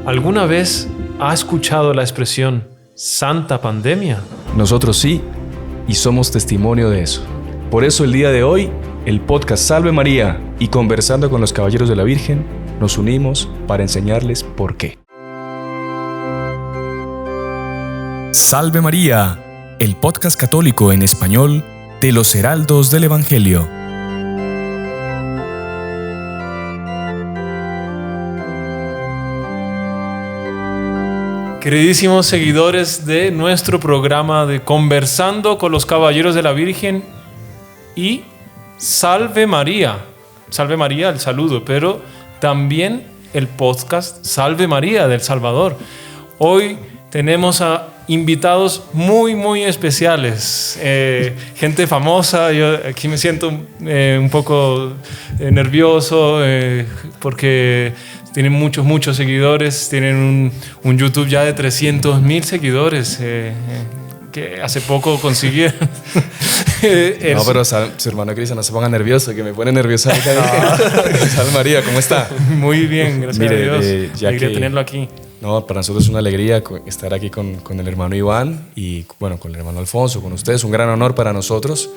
¿Alguna vez ha escuchado la expresión Santa Pandemia? Nosotros sí, y somos testimonio de eso. Por eso el día de hoy, el podcast Salve María y Conversando con los Caballeros de la Virgen, nos unimos para enseñarles por qué. Salve María, el podcast católico en español de los Heraldos del Evangelio. Queridísimos seguidores de nuestro programa de Conversando con los Caballeros de la Virgen y Salve María. Salve María, el saludo, pero también el podcast Salve María del Salvador. Hoy tenemos a invitados muy especiales, gente famosa. Yo aquí me siento un poco nervioso porque tienen muchos seguidores, tienen un YouTube ya de 300,000 seguidores que hace poco consiguieron. No, pero su hermano Cristian, no se ponga nervioso, que me pone nervioso. Salve María, ¿cómo está? Muy bien, gracias a Dios. Alegría tenerlo aquí. No, para nosotros es una alegría estar aquí con el hermano Iván y bueno, con el hermano Alfonso, con ustedes. Un gran honor para nosotros,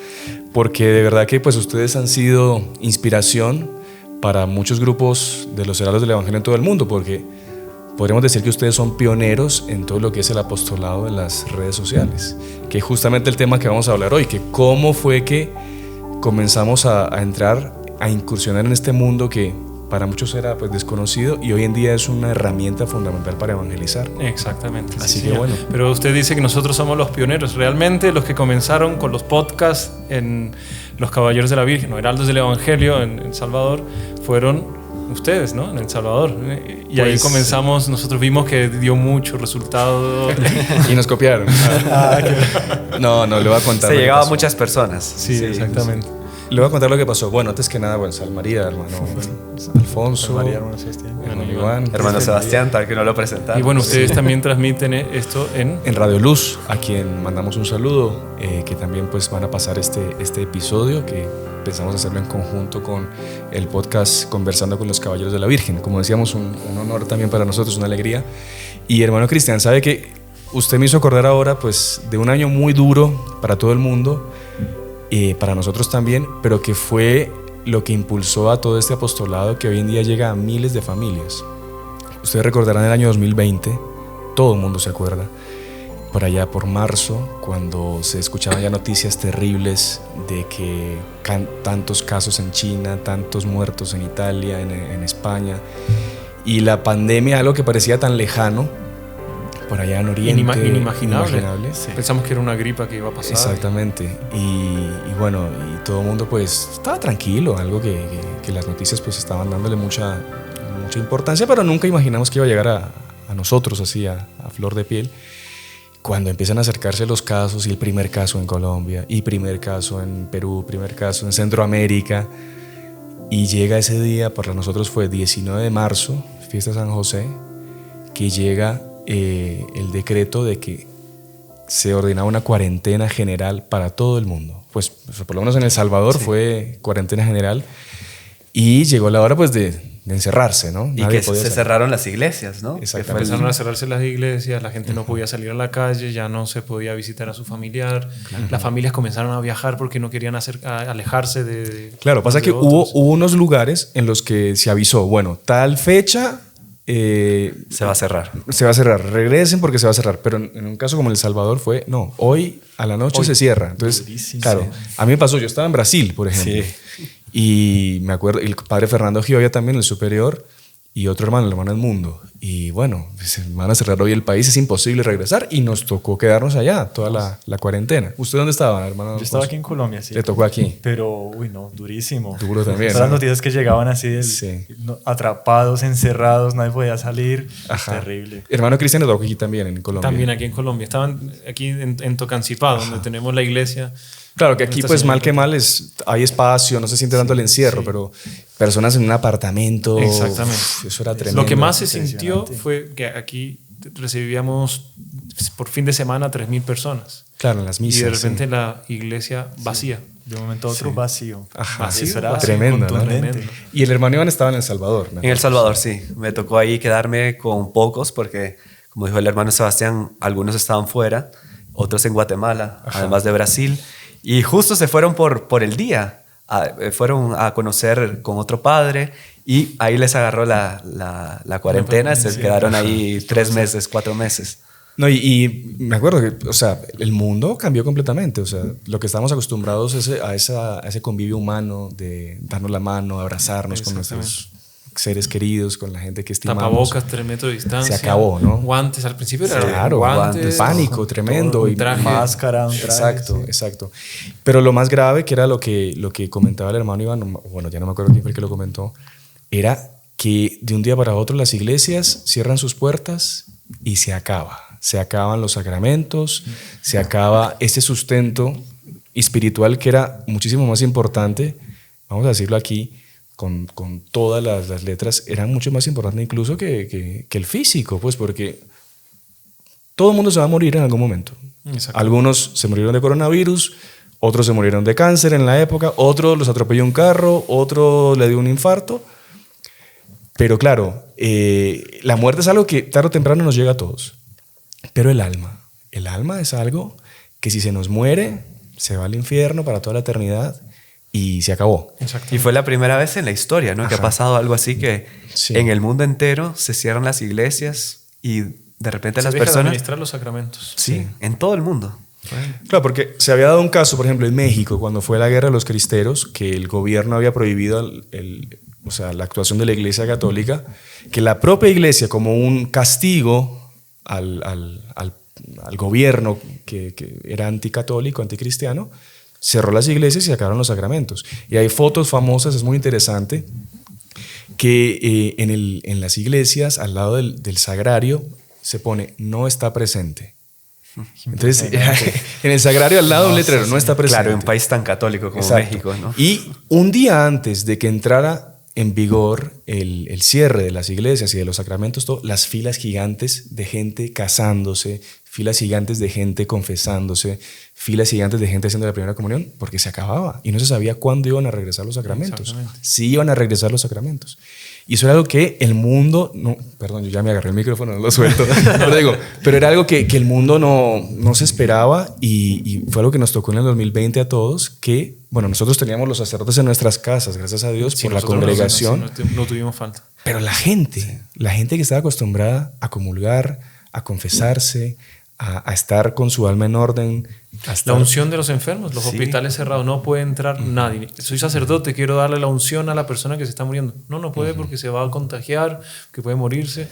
porque de verdad que pues ustedes han sido inspiración para muchos grupos de los heraldos del Evangelio en todo el mundo, porque podríamos decir que ustedes son pioneros en todo lo que es el apostolado en las redes sociales, que es justamente el tema que vamos a hablar hoy, que cómo fue que comenzamos a entrar, a incursionar en este mundo que para muchos era pues desconocido y hoy en día es una herramienta fundamental para evangelizar. Exactamente. Así que bueno. Pero usted dice que nosotros somos los pioneros. Realmente los que comenzaron con los podcasts en los Caballeros de la Virgen, o Heraldos del Evangelio en El Salvador, fueron ustedes, ¿no? En El Salvador. Y pues, ahí comenzamos, nosotros vimos que dio mucho resultado. Y nos copiaron. No, le voy a contar. Se llegaba a muchas personas. Sí, exactamente. Sí. Le voy a contar lo que pasó. Bueno, antes que nada, Salve María, hermano Alfonso, María, hermano Sebastián, hermano Iván, hermano Sebastián, tal que no lo presentaron. Y bueno, ustedes también transmiten esto en Radio Luz, a quien mandamos un saludo, que también pues van a pasar este episodio que pensamos hacerlo en conjunto con el podcast Conversando con los Caballeros de la Virgen. Como decíamos, un honor también para nosotros, una alegría. Y hermano Cristian, sabe que usted me hizo acordar ahora pues de un año muy duro para todo el mundo, para nosotros también, pero que fue lo que impulsó a todo este apostolado que hoy en día llega a miles de familias. Ustedes recordarán el año 2020, todo el mundo se acuerda, por allá por marzo, cuando se escuchaban ya noticias terribles de que tantos casos en China, tantos muertos en Italia, en España, y la pandemia, algo que parecía tan lejano, por allá en Oriente. Inimaginable. Sí. Pensamos que era una gripa que iba a pasar. Exactamente. Y bueno, y todo el mundo pues estaba tranquilo, algo que las noticias pues estaban dándole mucha importancia, pero nunca imaginamos que iba a llegar a nosotros así, a flor de piel. Cuando empiezan a acercarse los casos, y el primer caso en Colombia, y primer caso en Perú, primer caso en Centroamérica, y llega ese día, para nosotros fue 19 de marzo, fiesta de San José, que llega el decreto de que se ordenaba una cuarentena general para todo el mundo. Pues por lo menos en El Salvador fue cuarentena general y llegó la hora pues de encerrarse, ¿no? Y nadie que se cerraron las iglesias, ¿no? Exactamente. Empezaron a cerrarse las iglesias, la gente no podía salir a la calle, ya no se podía visitar a su familiar, las familias comenzaron a viajar porque no querían alejarse de... Claro, pasa que hubo unos lugares en los que se avisó, bueno, tal fecha... se va a cerrar. Se va a cerrar. Regresen porque se va a cerrar. Pero en un caso como El Salvador fue, no, hoy a la noche se cierra. Entonces, durísimo. Claro, a mí me pasó, yo estaba en Brasil, por ejemplo. Sí. Y me acuerdo, el padre Fernando Gioia también, el superior, y otro hermano, el hermano Edmundo. Y bueno, se van a cerrar hoy el país, es imposible regresar y nos tocó quedarnos allá toda la cuarentena. ¿Usted dónde estaba, hermano? Yo estaba aquí en Colombia, sí. ¿Le tocó aquí? Pero, no, durísimo. Duro también. Todas las noticias que llegaban así, atrapados, encerrados, nadie podía salir. Ajá. Terrible. Hermano Cristian le tocó aquí también, en Colombia. También aquí en Colombia. Estaban aquí en Tocancipá, donde tenemos la iglesia. Claro que aquí pues mal que mal hay espacio, no se siente tanto el encierro, pero personas en un apartamento, exactamente. Eso era tremendo. Lo que más se sintió fue que aquí recibíamos por fin de semana 3,000 personas. Claro, en las misas. Y de repente la iglesia vacía. De un momento a otro vacío. Ajá, Y eso era tremendo, ¿no? contundente. Y el hermano Iván estaba en El Salvador. En El Salvador, sí. Me tocó ahí quedarme con pocos porque, como dijo el hermano Sebastián, algunos estaban fuera, otros en Guatemala, además de Brasil. Y justo se fueron por el día. Fueron a conocer con otro padre y ahí les agarró la cuarentena. Se quedaron ahí 3 meses, 4 meses. No, y me acuerdo que, o sea, el mundo cambió completamente. O sea, lo que estábamos acostumbrados es a ese convivio humano de darnos la mano, abrazarnos con nuestros seres queridos, con la gente que estimamos. Tapabocas, 3 metros de distancia. Se acabó, ¿no? Guantes, al principio era claro, guantes. Pánico tremendo. Un traje. Máscara, un traje. Exacto, exacto. Pero lo más grave, que era lo que comentaba el hermano Iván, bueno, ya no me acuerdo quién fue el que lo comentó, era que de un día para otro las iglesias cierran sus puertas y se acaba. Se acaban los sacramentos, se acaba ese sustento espiritual que era muchísimo más importante, vamos a decirlo aquí, con todas las letras, era mucho más importante incluso que el físico, pues porque todo el mundo se va a morir en algún momento. Exacto. Algunos se murieron de coronavirus, otros se murieron de cáncer en la época, otros los atropelló un carro, otro le dio un infarto. Pero claro, la muerte es algo que tarde o temprano nos llega a todos. Pero el alma es algo que si se nos muere, se va al infierno para toda la eternidad y se acabó. Y fue la primera vez en la historia, ¿no? Que ha pasado algo así que en el mundo entero se cierran las iglesias y de repente las personas... de administrar los sacramentos. Sí, en todo el mundo. Claro, porque se había dado un caso, por ejemplo, en México, cuando fue la guerra de los cristeros, que el gobierno había prohibido o sea, la actuación de la Iglesia Católica, que la propia Iglesia, como un castigo al gobierno que era anticatólico, anticristiano, cerró las iglesias y sacaron los sacramentos. Y hay fotos famosas, es muy interesante, que en las iglesias, al lado del sagrario, se pone "no está presente". Entonces, en el sagrario al lado un letrero, "no está presente". Claro, en un país tan católico como México, ¿no? Y un día antes de que entrara en vigor el cierre de las iglesias y de los sacramentos, las filas gigantes de gente casándose, filas gigantes de gente confesándose, filas gigantes de gente haciendo la primera comunión, porque se acababa y no se sabía cuándo iban a regresar los sacramentos. Sí iban a regresar los sacramentos. Y eso era algo que el mundo, perdón, yo ya me agarré el micrófono, no lo suelto, no lo digo, pero era algo que el mundo no se esperaba y fue algo que nos tocó en el 2020 a todos, que, bueno, nosotros teníamos los sacerdotes en nuestras casas, gracias a Dios, por la congregación. No tuvimos falta. Pero la gente que estaba acostumbrada a comulgar, a confesarse, a estar con su alma en orden. La unción de los enfermos, los hospitales cerrados, no puede entrar nadie. Soy sacerdote, quiero darle la unción a la persona que se está muriendo. No puede porque se va a contagiar, que puede morirse.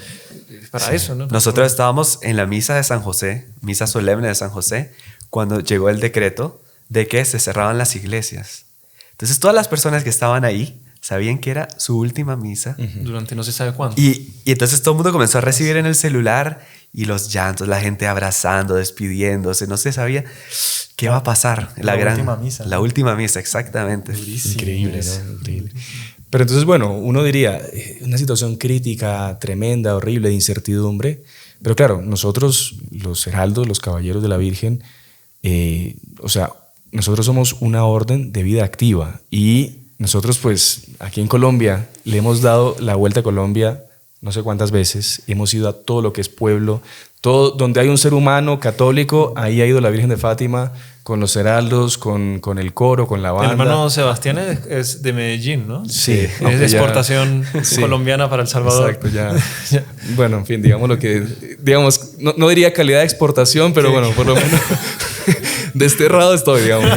Para eso, ¿no? Nosotros estábamos en la misa de San José, misa solemne de San José, cuando llegó el decreto de que se cerraban las iglesias. Entonces todas las personas que estaban ahí sabían que era su última misa. Durante no se sabe cuándo. Y entonces todo el mundo comenzó a recibir en el celular y los llantos, la gente abrazando, despidiéndose. No se sabía qué va a pasar. Última misa. La última misa, exactamente. Increíble, ¿no? Increíble. Pero entonces, bueno, uno diría, una situación crítica, tremenda, horrible, de incertidumbre. Pero claro, nosotros, los heraldos, los caballeros de la Virgen, o sea, nosotros somos una orden de vida activa y nosotros, pues, aquí en Colombia le hemos dado la vuelta a Colombia no sé cuántas veces. Hemos ido a todo lo que es pueblo, todo donde hay un ser humano católico, ahí ha ido la Virgen de Fátima con los heraldos, con el coro, con la banda. El hermano Sebastián es de Medellín, ¿no? Sí. Es de exportación colombiana para El Salvador. Exacto, ya. Bueno, en fin, digamos lo que... Digamos, no diría calidad de exportación, pero bueno, por lo menos... Desterrado estoy, digamos.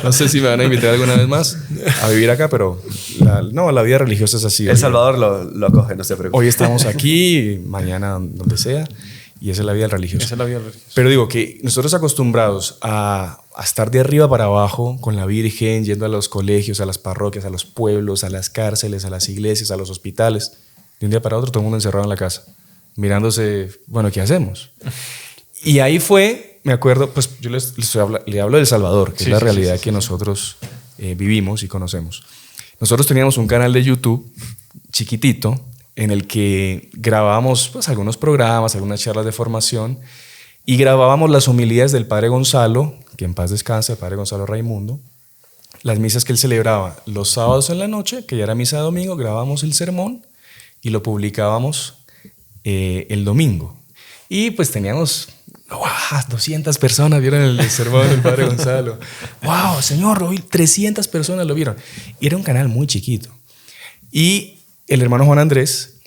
No sé si me van a invitar alguna vez más a vivir acá, pero la vida religiosa es así. El Salvador lo acoge, no se preocupe. Hoy estamos aquí, mañana donde sea, y esa es la vida religiosa. Esa es la vida religiosa. Pero digo que nosotros acostumbrados a estar de arriba para abajo con la Virgen, yendo a los colegios, a las parroquias, a los pueblos, a las cárceles, a las iglesias, a los hospitales, de un día para otro todo el mundo encerrado en la casa, mirándose, bueno, ¿qué hacemos? Y ahí fue, me acuerdo, pues yo le hablo de El Salvador, que es la realidad que nosotros vivimos y conocemos. Nosotros teníamos un canal de YouTube chiquitito en el que grabábamos pues, algunos programas, algunas charlas de formación y grabábamos las homilías del Padre Gonzalo, que en paz descanse, el Padre Gonzalo Raimundo, las misas que él celebraba los sábados en la noche, que ya era misa de domingo, grabábamos el sermón y lo publicábamos el domingo. Y pues teníamos 200 personas vieron el sermón del Padre Gonzalo. ¡Wow, señor! 300 personas lo vieron. Y era un canal muy chiquito. Y el hermano Juan Andrés,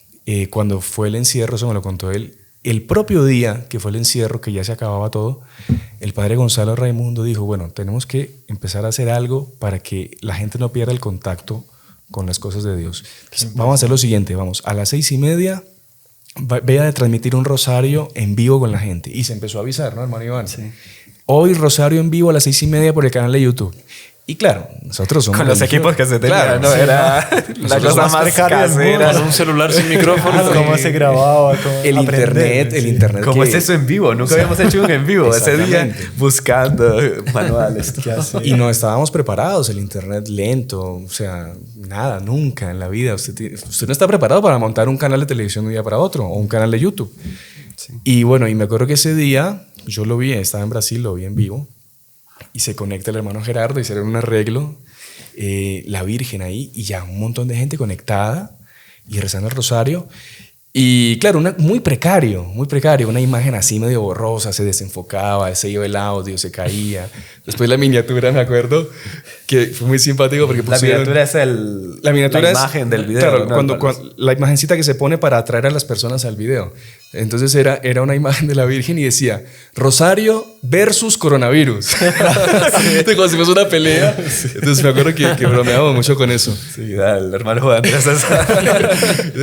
cuando fue el encierro, eso me lo contó él, el propio día que fue el encierro, que ya se acababa todo, el Padre Gonzalo Raimundo dijo, bueno, tenemos que empezar a hacer algo para que la gente no pierda el contacto con las cosas de Dios. Entonces, vamos a hacer lo siguiente, vamos, a las 6:30 vaya a transmitir un rosario en vivo con la gente. Y se empezó a avisar, ¿no, hermano Iván? Sí. Hoy rosario en vivo a las 6:30 por el canal de YouTube. Y claro, nosotros somos... Con los equipos que se tenían, claro, ¿no? Sí, era la cosa más casera. Con un celular sin micrófono. Cómo se grababa. El internet. ¿Cómo es eso en vivo? Nunca habíamos hecho un en vivo. Ese día buscando manuales. Y no estábamos preparados. El internet lento. O sea, nada, nunca en la vida. Usted no está preparado para montar un canal de televisión de un día para otro o un canal de YouTube. Sí. Y bueno, y me acuerdo que ese día yo lo vi, estaba en Brasil, lo vi en vivo. Y se conecta el hermano Gerardo, hicieron un arreglo, la Virgen ahí, y ya un montón de gente conectada y rezando el rosario. Y claro, muy precario, una imagen así medio borrosa, se desenfocaba, se iba el audio, se caía. Después la miniatura, me acuerdo, que fue muy simpático porque pusieron... La miniatura es la imagen del video. Claro, ¿no? cuando la imagencita que se pone para atraer a las personas al video. Entonces era una imagen de la Virgen y decía, Rosario versus coronavirus. Sí. Como si fuese una pelea. Sí. Entonces me acuerdo que bromeábamos mucho con eso. Sí, el hermano Juan Andrés.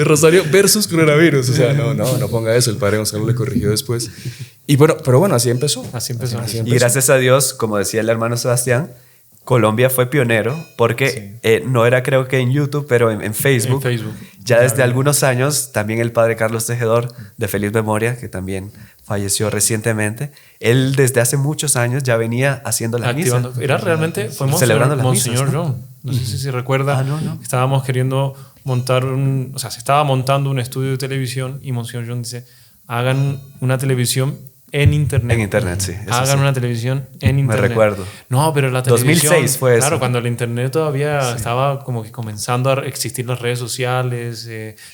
Rosario versus coronavirus. O sea, no ponga eso. El Padre Gonzalo le corrigió después. Y bueno, pero bueno, así empezó. Y gracias a Dios, como decía el hermano Sebastián, Colombia fue pionero porque no era, creo que en YouTube, pero en Facebook. Ya desde algunos años, también el padre Carlos Tejedor, de feliz memoria, que también falleció recientemente, él desde hace muchos años ya venía haciendo la misa. Era realmente, fue celebrando las Monseñor misas, ¿no? John. No sé si recuerda, estábamos queriendo montar se estaba montando un estudio de televisión y Monseñor John dice, hagan una televisión en internet. En internet, sí. Hagan una televisión en internet. Me recuerdo. No, pero la televisión... 2006 fue eso. Claro, cuando el internet todavía estaba como que comenzando a existir las redes sociales,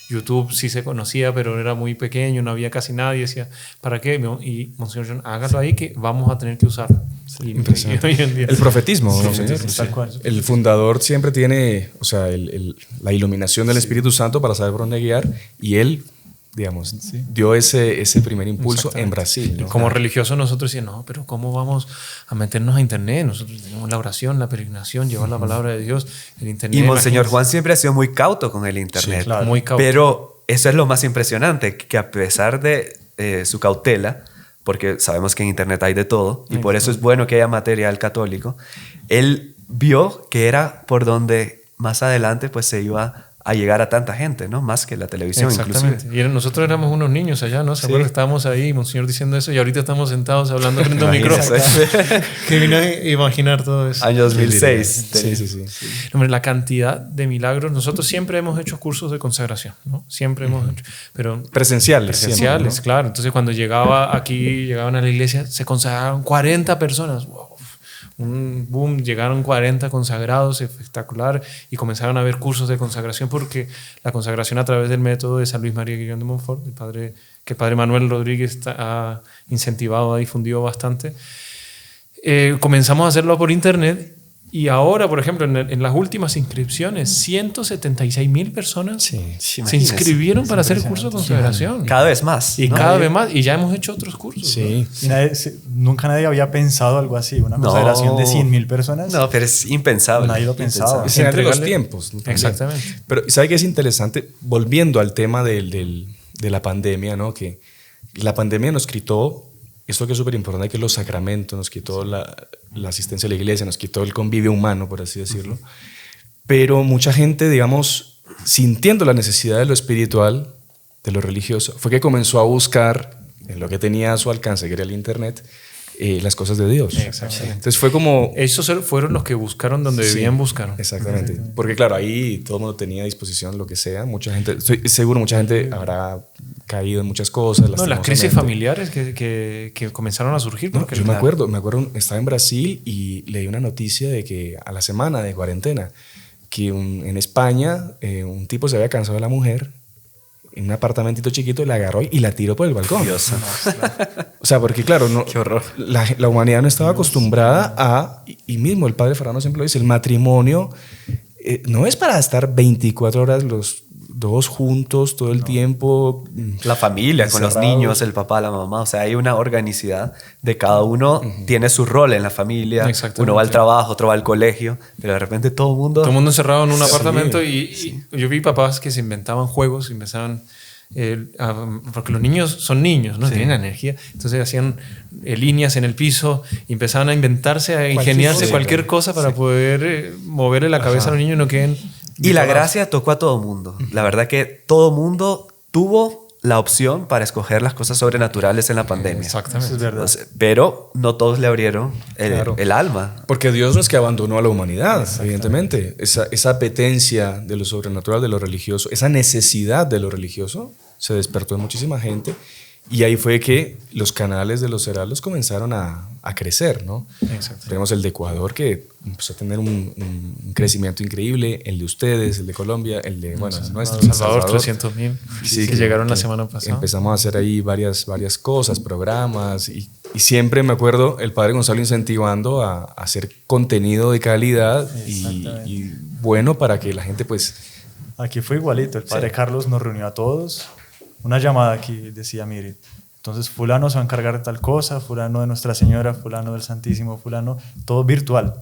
YouTube sí se conocía, pero era muy pequeño, no había casi nadie. Decía, ¿para qué? Y Monseñor John, hágalo ahí que vamos a tener que usarlo. Sí, impresionante. El profetismo. El fundador siempre tiene, o sea, la iluminación del Espíritu Santo para saber por dónde guiar, y él, digamos, dio ese primer impulso en Brasil, ¿no? Como religiosos nosotros decíamos, no, pero ¿cómo vamos a meternos a internet? Nosotros tenemos la oración, la peregrinación, llevar la palabra de Dios, el internet. Y Monseñor Juan siempre ha sido muy cauto con el internet. Sí, claro. Muy cauto. Pero eso es lo más impresionante, que a pesar de su cautela, porque sabemos que en internet hay de todo, y por eso es bueno que haya material católico, él vio que era por donde más adelante pues se iba a llegar a tanta gente, ¿no? Más que la televisión. Exactamente. Inclusive. Y nosotros éramos unos niños allá, ¿no? ¿Se acuerdan? Estábamos ahí, Monseñor diciendo eso, y ahorita estamos sentados hablando frente a un micrófono. Que vino a imaginar todo eso. Año 2006. Sí. Hombre, la cantidad de milagros. Nosotros siempre hemos hecho cursos de consagración, ¿no? Siempre hemos hecho. Pero presenciales, siempre, ¿no? Claro. Entonces, cuando llegaban a la iglesia, se consagraron 40 personas. ¡Wow! Un boom, llegaron 40 consagrados, espectacular, y comenzaron a haber cursos de consagración, porque la consagración a través del método de San Luis María Guillón de Montfort, que el padre Manuel Rodríguez ha incentivado, ha difundido bastante, comenzamos a hacerlo por internet. Y ahora, por ejemplo, en las últimas inscripciones, 176,000 personas se inscribieron para hacer el curso de consagración. Cada vez más. Y cada vez más. Y ya hemos hecho otros cursos. Sí. ¿No? Nunca nadie había pensado algo así. Una consagración de 100,000 personas. No, pero es impensable. Nadie lo pensaba. Es entre los tiempos. Exactamente. Pero ¿sabe qué es interesante? Volviendo al tema de la pandemia, ¿no? Que la pandemia nos quitó esto que es súper importante, que los sacramentos, nos quitó la asistencia a la iglesia, nos quitó el convivio humano, por así decirlo. Pero mucha gente, digamos, sintiendo la necesidad de lo espiritual, de lo religioso, fue que comenzó a buscar en lo que tenía a su alcance, que era el internet, las cosas de Dios. Exactamente. Entonces fue como... Esos fueron los que buscaron donde debían buscar. Exactamente. Porque claro, ahí todo el mundo tenía a disposición lo que sea. Mucha gente, estoy seguro, mucha gente habrá caído en muchas cosas. No, las crisis familiares que comenzaron a surgir. No, yo me acuerdo, estaba en Brasil y leí una noticia de que a la semana de cuarentena, que en España un tipo se había cansado de la mujer en un apartamentito chiquito, la agarró y la tiró por el balcón. Dios. O sea, porque claro, no, qué horror. La humanidad no estaba acostumbrada a, y mismo el padre Fernando siempre lo dice, el matrimonio no es para estar 24 horas los dos juntos todo el tiempo. La familia, con los niños, el papá, la mamá. O sea, hay una organicidad de cada uno tiene su rol en la familia. Uno va al trabajo, otro va al colegio, pero de repente todo el mundo encerrado en un apartamento y yo vi papás que se inventaban juegos, empezaban... porque los niños son niños, ¿no? Tienen energía, entonces hacían líneas en el piso y empezaban a inventarse, a ingeniarse cualquier cosa para poder moverle la cabeza a los niños y no queden... Y la gracia tocó a todo mundo. La verdad que todo mundo tuvo la opción para escoger las cosas sobrenaturales en la pandemia. Exactamente. Es verdad. Pero no todos le abrieron el alma. Porque Dios no es que abandonó a la humanidad, evidentemente. Esa apetencia de lo sobrenatural, de lo religioso, esa necesidad de lo religioso se despertó en muchísima gente. Y ahí fue que los canales de los heraldos comenzaron a crecer, ¿no? Exacto. Tenemos el de Ecuador, que empezó a tener un crecimiento increíble, el de ustedes, el de Colombia, el de, bueno, nuestro Salvador, 300,000 que llegaron la semana pasada. Empezamos a hacer ahí varias cosas, programas, y siempre me acuerdo el padre Gonzalo incentivando a hacer contenido de calidad y bueno para que la gente pues... Aquí fue igualito, el padre Carlos nos reunió a todos. Una llamada aquí decía, mire, entonces fulano se va a encargar de tal cosa, fulano de Nuestra Señora, fulano del Santísimo, fulano, todo virtual.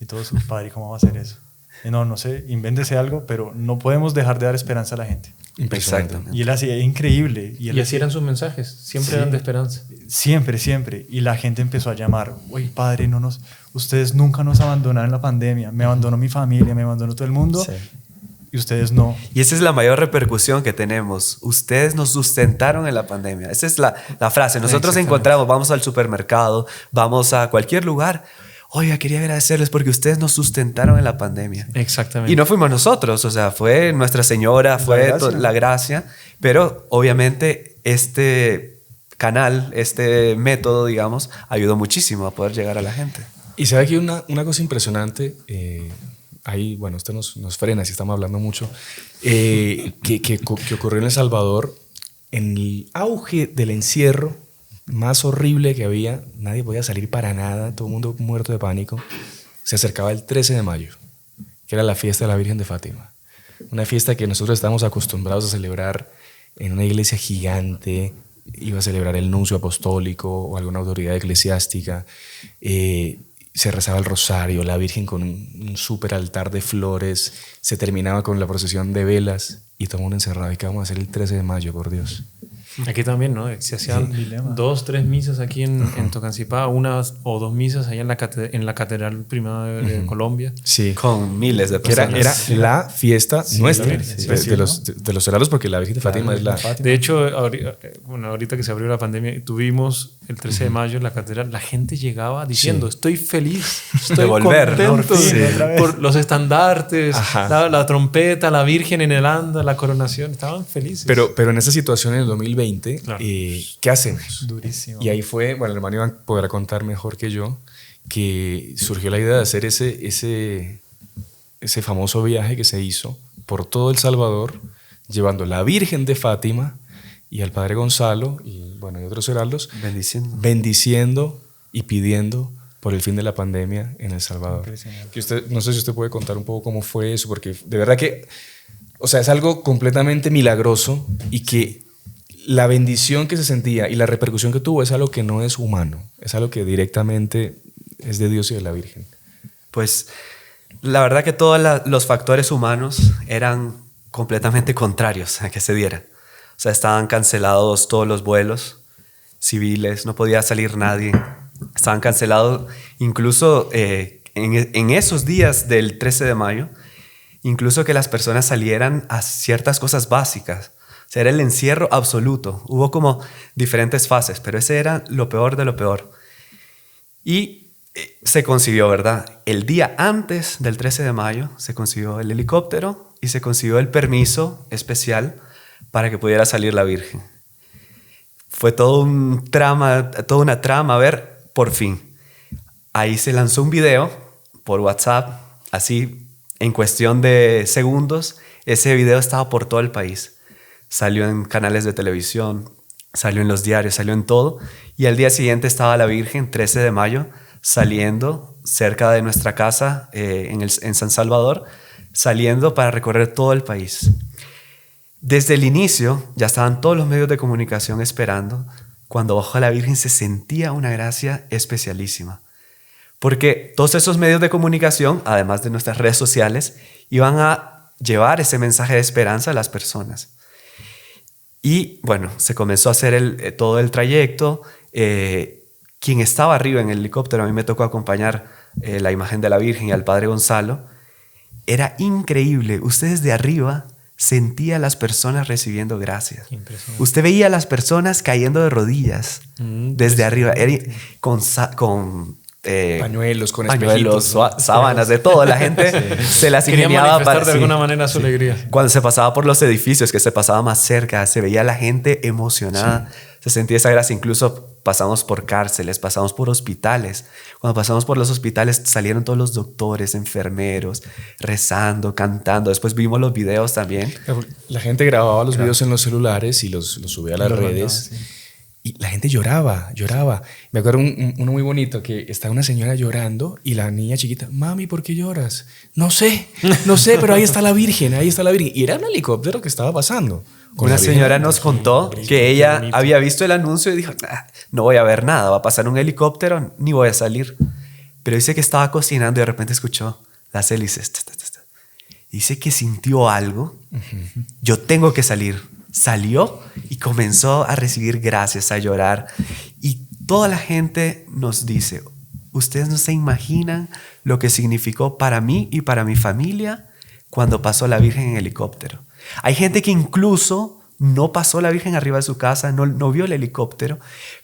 Y todos, padre, ¿cómo va a ser eso? Y no sé, invéntese algo, pero no podemos dejar de dar esperanza a la gente. Impresionante. Y él hacía increíble. Y así eran sus mensajes, siempre eran de esperanza. Siempre. Y la gente empezó a llamar, oye, padre, ustedes nunca nos abandonaron en la pandemia, me abandonó mi familia, me abandonó todo el mundo. Sí. Y ustedes no. Y esa es la mayor repercusión que tenemos. Ustedes nos sustentaron en la pandemia. Esa es la frase. Nosotros encontramos, vamos al supermercado, vamos a cualquier lugar. Oiga, quería agradecerles porque ustedes nos sustentaron en la pandemia. Exactamente. Y no fuimos nosotros, o sea, fue Nuestra Señora, fue la gracia. Pero obviamente este canal, este método, digamos, ayudó muchísimo a poder llegar a la gente. Y sabe que una cosa impresionante... Ahí, bueno, usted nos frena si estamos hablando mucho, que ocurrió en El Salvador, en el auge del encierro más horrible que había, nadie podía salir para nada, todo el mundo muerto de pánico. Se acercaba el 13 de mayo, que era la fiesta de la Virgen de Fátima, una fiesta que nosotros estábamos acostumbrados a celebrar en una iglesia gigante, iba a celebrar el nuncio apostólico o alguna autoridad eclesiástica, se rezaba el rosario, la Virgen con un súper altar de flores, se terminaba con la procesión de velas y todo el mundo encerrado. ¿Y qué vamos a hacer el 13 de mayo, por Dios? Aquí también, ¿no? Se hacían 2, 3 misas aquí en Tocancipá, 1 o 2 misas allá en la Catedral Primada de Colombia. Sí. Con miles de personas. Era la fiesta nuestra, de los heraldos, porque la Virgen de Fátima es la... De hecho, ahorita que se abrió la pandemia, tuvimos el 13 de mayo en la Catedral, la gente llegaba diciendo, estoy feliz, estoy contento por los estandartes, la trompeta, la Virgen en el anda, la coronación, estaban felices. Pero en esa situación en el 2020, ¿qué hacemos? Durísimo. Y ahí fue, bueno, el hermano Iván podrá contar mejor que yo, que surgió la idea de hacer ese famoso viaje que se hizo por todo El Salvador, llevando la Virgen de Fátima y al padre Gonzalo y, bueno, y otros heraldos, bendiciendo y pidiendo por el fin de la pandemia en El Salvador. Que usted, no sé si usted puede contar un poco cómo fue eso, porque de verdad que, o sea, es algo completamente milagroso y que la bendición que se sentía y la repercusión que tuvo es algo que no es humano, es algo que directamente es de Dios y de la Virgen. Pues la verdad que todos los factores humanos eran completamente contrarios a que se diera. O sea, estaban cancelados todos los vuelos civiles, no podía salir nadie. Estaban cancelados incluso en esos días del 13 de mayo, incluso que las personas salieran a ciertas cosas básicas. O sea, era el encierro absoluto. Hubo como diferentes fases, pero ese era lo peor de lo peor. Y se consiguió, ¿verdad? El día antes del 13 de mayo se consiguió el helicóptero y se consiguió el permiso especial para que pudiera salir la Virgen. Fue todo un trama, toda una trama, a ver, por fin. Ahí se lanzó un video por WhatsApp, así en cuestión de segundos. Ese video estaba por todo el país. Salió en canales de televisión, salió en los diarios, salió en todo. Y al día siguiente estaba la Virgen, 13 de mayo, saliendo cerca de nuestra casa en San Salvador, saliendo para recorrer todo el país. Desde el inicio ya estaban todos los medios de comunicación esperando. Cuando bajó la Virgen se sentía una gracia especialísima. Porque todos esos medios de comunicación, además de nuestras redes sociales, iban a llevar ese mensaje de esperanza a las personas. Y bueno, se comenzó a hacer todo el trayecto. Quien estaba arriba en el helicóptero, a mí me tocó acompañar la imagen de la Virgen y al Padre Gonzalo. Era increíble. Ustedes de arriba sentía a las personas recibiendo gracias. Usted veía a las personas cayendo de rodillas desde arriba, con pañuelos, con pañuelos, sábanas, de todo. La gente se las ingeniaba para de alguna manera su alegría. Cuando se pasaba por los edificios, que se pasaba más cerca, se veía a la gente emocionada. Se sentía esa gracia. Incluso pasamos por cárceles, pasamos por hospitales. Cuando pasamos por los hospitales salieron todos los doctores, enfermeros, rezando, cantando. Después vimos los videos también. La gente grababa los videos en los celulares y los subía a las redes. Y la gente lloraba. Me acuerdo uno muy bonito, que está una señora llorando y la niña chiquita, mami, ¿por qué lloras? No sé, pero ahí está la Virgen. Y era un helicóptero que estaba pasando. Una señora nos contó que ella había visto el anuncio y dijo, no voy a ver nada, va a pasar un helicóptero, ni voy a salir. Pero dice que estaba cocinando y de repente escuchó las hélices. Dice que sintió algo. Yo tengo que salir. Salió y comenzó a recibir gracias, a llorar. Y toda la gente nos dice, ustedes no se imaginan lo que significó para mí y para mi familia cuando pasó la Virgen en helicóptero. Hay gente que incluso no pasó la Virgen arriba de su casa, no vio el helicóptero,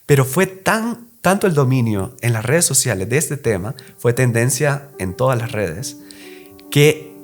pero fue tanto el dominio en las redes sociales de este tema, fue tendencia en todas las redes, que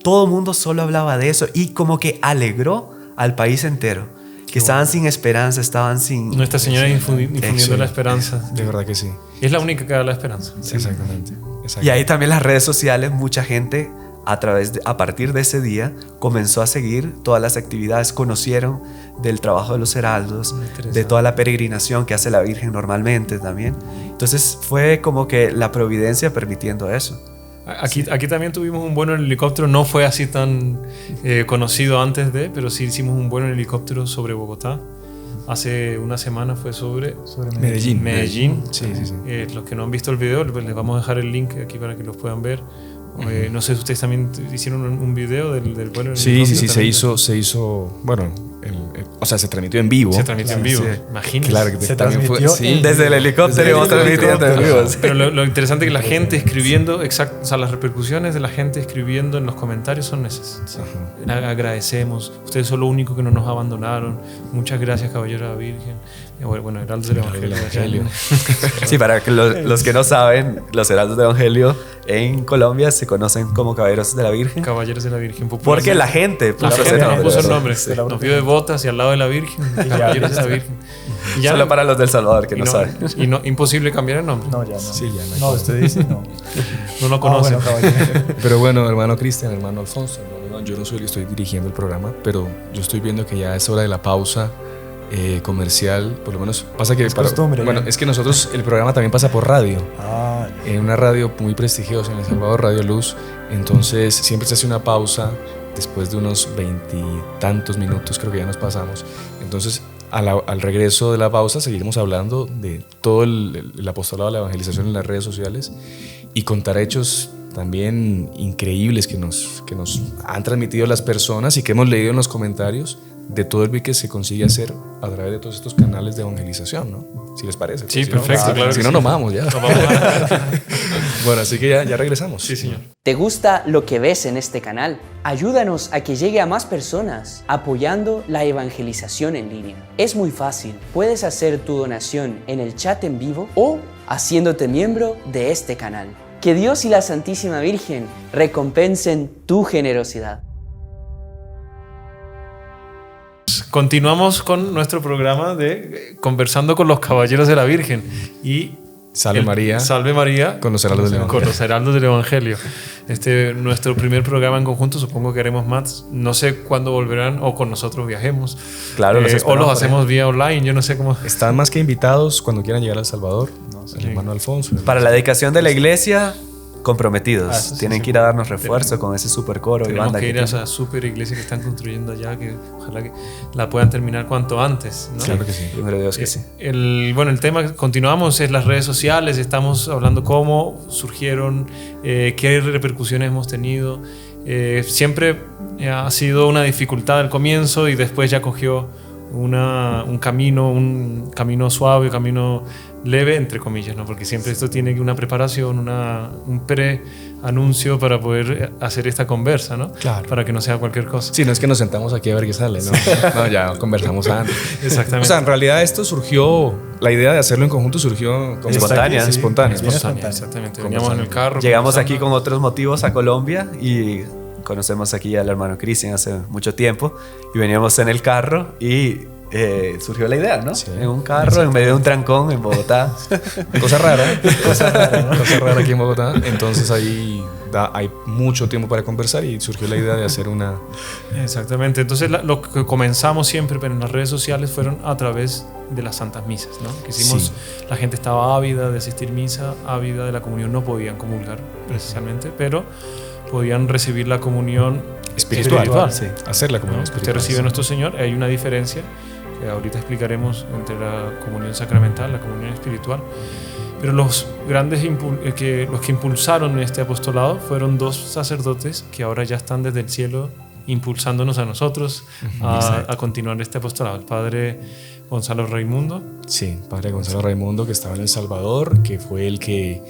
todo el mundo solo hablaba de eso y como que alegró al país entero, que estaban sin esperanza, estaban sin... Nuestra Señora infundiendo la esperanza. De verdad que sí. Es la única que da la esperanza. Sí. Exactamente. Y ahí también las redes sociales, mucha gente a partir de ese día comenzó a seguir todas las actividades, conocieron del trabajo de los heraldos, de toda la peregrinación que hace la Virgen normalmente también. Entonces fue como que la providencia permitiendo eso. Aquí también tuvimos un vuelo en helicóptero, no fue así tan conocido antes pero sí hicimos un vuelo en helicóptero sobre Bogotá. Hace una semana fue sobre Medellín. Sí. Los que no han visto el video, les vamos a dejar el link aquí para que los puedan ver. No sé si ustedes también hicieron un video del vuelo en helicóptero. Sí, se hizo, bueno, o sea, se transmitió en vivo. Imagínense. Claro que se transmitió desde el helicóptero íbamos transmitiendo en vivo. Pero lo interesante es que la gente escribiendo, o sea, las repercusiones de la gente escribiendo en los comentarios son esas. Agradecemos, ustedes son lo único que no nos abandonaron. Muchas gracias, Caballero de la Virgen. Bueno, Heraldos del Evangelio. Sí, para que los que no saben, los Heraldos del Evangelio en Colombia se conocen como Caballeros de la Virgen. Caballeros de la Virgen. Porque la gente puso el nombre. Nos vio de botas y al lado de la Virgen. Caballeros de la Virgen. Y solo para los del Salvador que no saben. Y no, imposible cambiar el nombre. No, ya no. Sí, ya no. No, usted dice no. No lo conocen. Pero bueno, hermano Cristian, hermano Alfonso, yo no soy el que estoy dirigiendo el programa, pero yo estoy viendo que ya es hora de la pausa comercial, por lo menos pasa que... Es que nosotros, el programa también pasa por radio, en una radio muy prestigiosa en El Salvador, Radio Luz, entonces siempre se hace una pausa después de unos 20 y tantos minutos, creo que ya nos pasamos, entonces al regreso de la pausa seguiremos hablando de todo el apostolado de la evangelización en las redes sociales y contar hechos también increíbles que nos han transmitido las personas y que hemos leído en los comentarios de todo el bien que se consigue hacer a través de todos estos canales de evangelización, ¿no? Si les parece. Sí, Si perfecto, no, claro Si que no, sí. nos vamos ya. Nos vamos a... Bueno, así que ya regresamos. Sí, señor. ¿Te gusta lo que ves en este canal? Ayúdanos a que llegue a más personas apoyando la evangelización en línea. Es muy fácil. Puedes hacer tu donación en el chat en vivo o haciéndote miembro de este canal. Que Dios y la Santísima Virgen recompensen tu generosidad. Continuamos con nuestro programa de Conversando con los Caballeros de la Virgen. Y Salve María. Salve María. Con los heraldos del Evangelio. Con los heraldos del Evangelio. Nuestro primer programa en conjunto, supongo que haremos más. No sé cuándo volverán o con nosotros viajemos. Claro, los o esperamos los por hacemos vía online, yo no sé cómo. Están más que invitados cuando quieran llegar a El Salvador. El hermano Alfonso. Para la dedicación de la iglesia, comprometidos. sí, Tienen sí. que ir a darnos refuerzo con ese super coro y Tenemos banda que ir que a tienen. esa super iglesia que están construyendo allá, que ojalá que la puedan terminar cuanto antes, ¿no? Claro que sí. Primero Dios que sí. El tema que continuamos es las redes sociales. Estamos hablando cómo surgieron, qué repercusiones hemos tenido. Siempre ha sido una dificultad al comienzo y después ya cogió un camino suave, un camino leve, entre comillas, ¿no? Porque siempre esto tiene una preparación, un pre-anuncio para poder hacer esta conversa, ¿no? Claro. Para que no sea cualquier cosa. Sí, no es que nos sentamos aquí a ver qué sale, ¿no? No, ya conversamos antes. Exactamente. O sea, en realidad esto surgió, la idea de hacerlo en conjunto surgió como Espontánea. espontánea. Espontánea, exactamente. Veníamos en el carro. Llegamos aquí conversando. con otros motivos a Colombia y conocemos aquí al hermano Cristian hace mucho tiempo y veníamos en el carro y surgió la idea, ¿no? Sí. En un carro, en medio de un trancón en Bogotá. Cosa rara, cosa rara aquí en Bogotá. Entonces ahí hay mucho tiempo para conversar y surgió la idea de hacer una... Exactamente. Entonces lo que comenzamos siempre pero en las redes sociales fueron a través de las santas misas, ¿no? Que hicimos, Sí. La gente estaba ávida de asistir misa, ávida de la comunión, no podían comulgar precisamente, pero podían recibir la comunión Espiritual. sí. Hacer la comunión ¿No? Usted espiritual. recibe a nuestro Señor, hay una diferencia que ahorita explicaremos entre la comunión sacramental, la comunión espiritual. Pero los grandes los que impulsaron este apostolado fueron dos sacerdotes que ahora ya están desde el cielo impulsándonos a nosotros a continuar este apostolado. El padre Gonzalo Raimundo. Sí, padre Gonzalo Raimundo, que estaba en El Salvador, que fue el que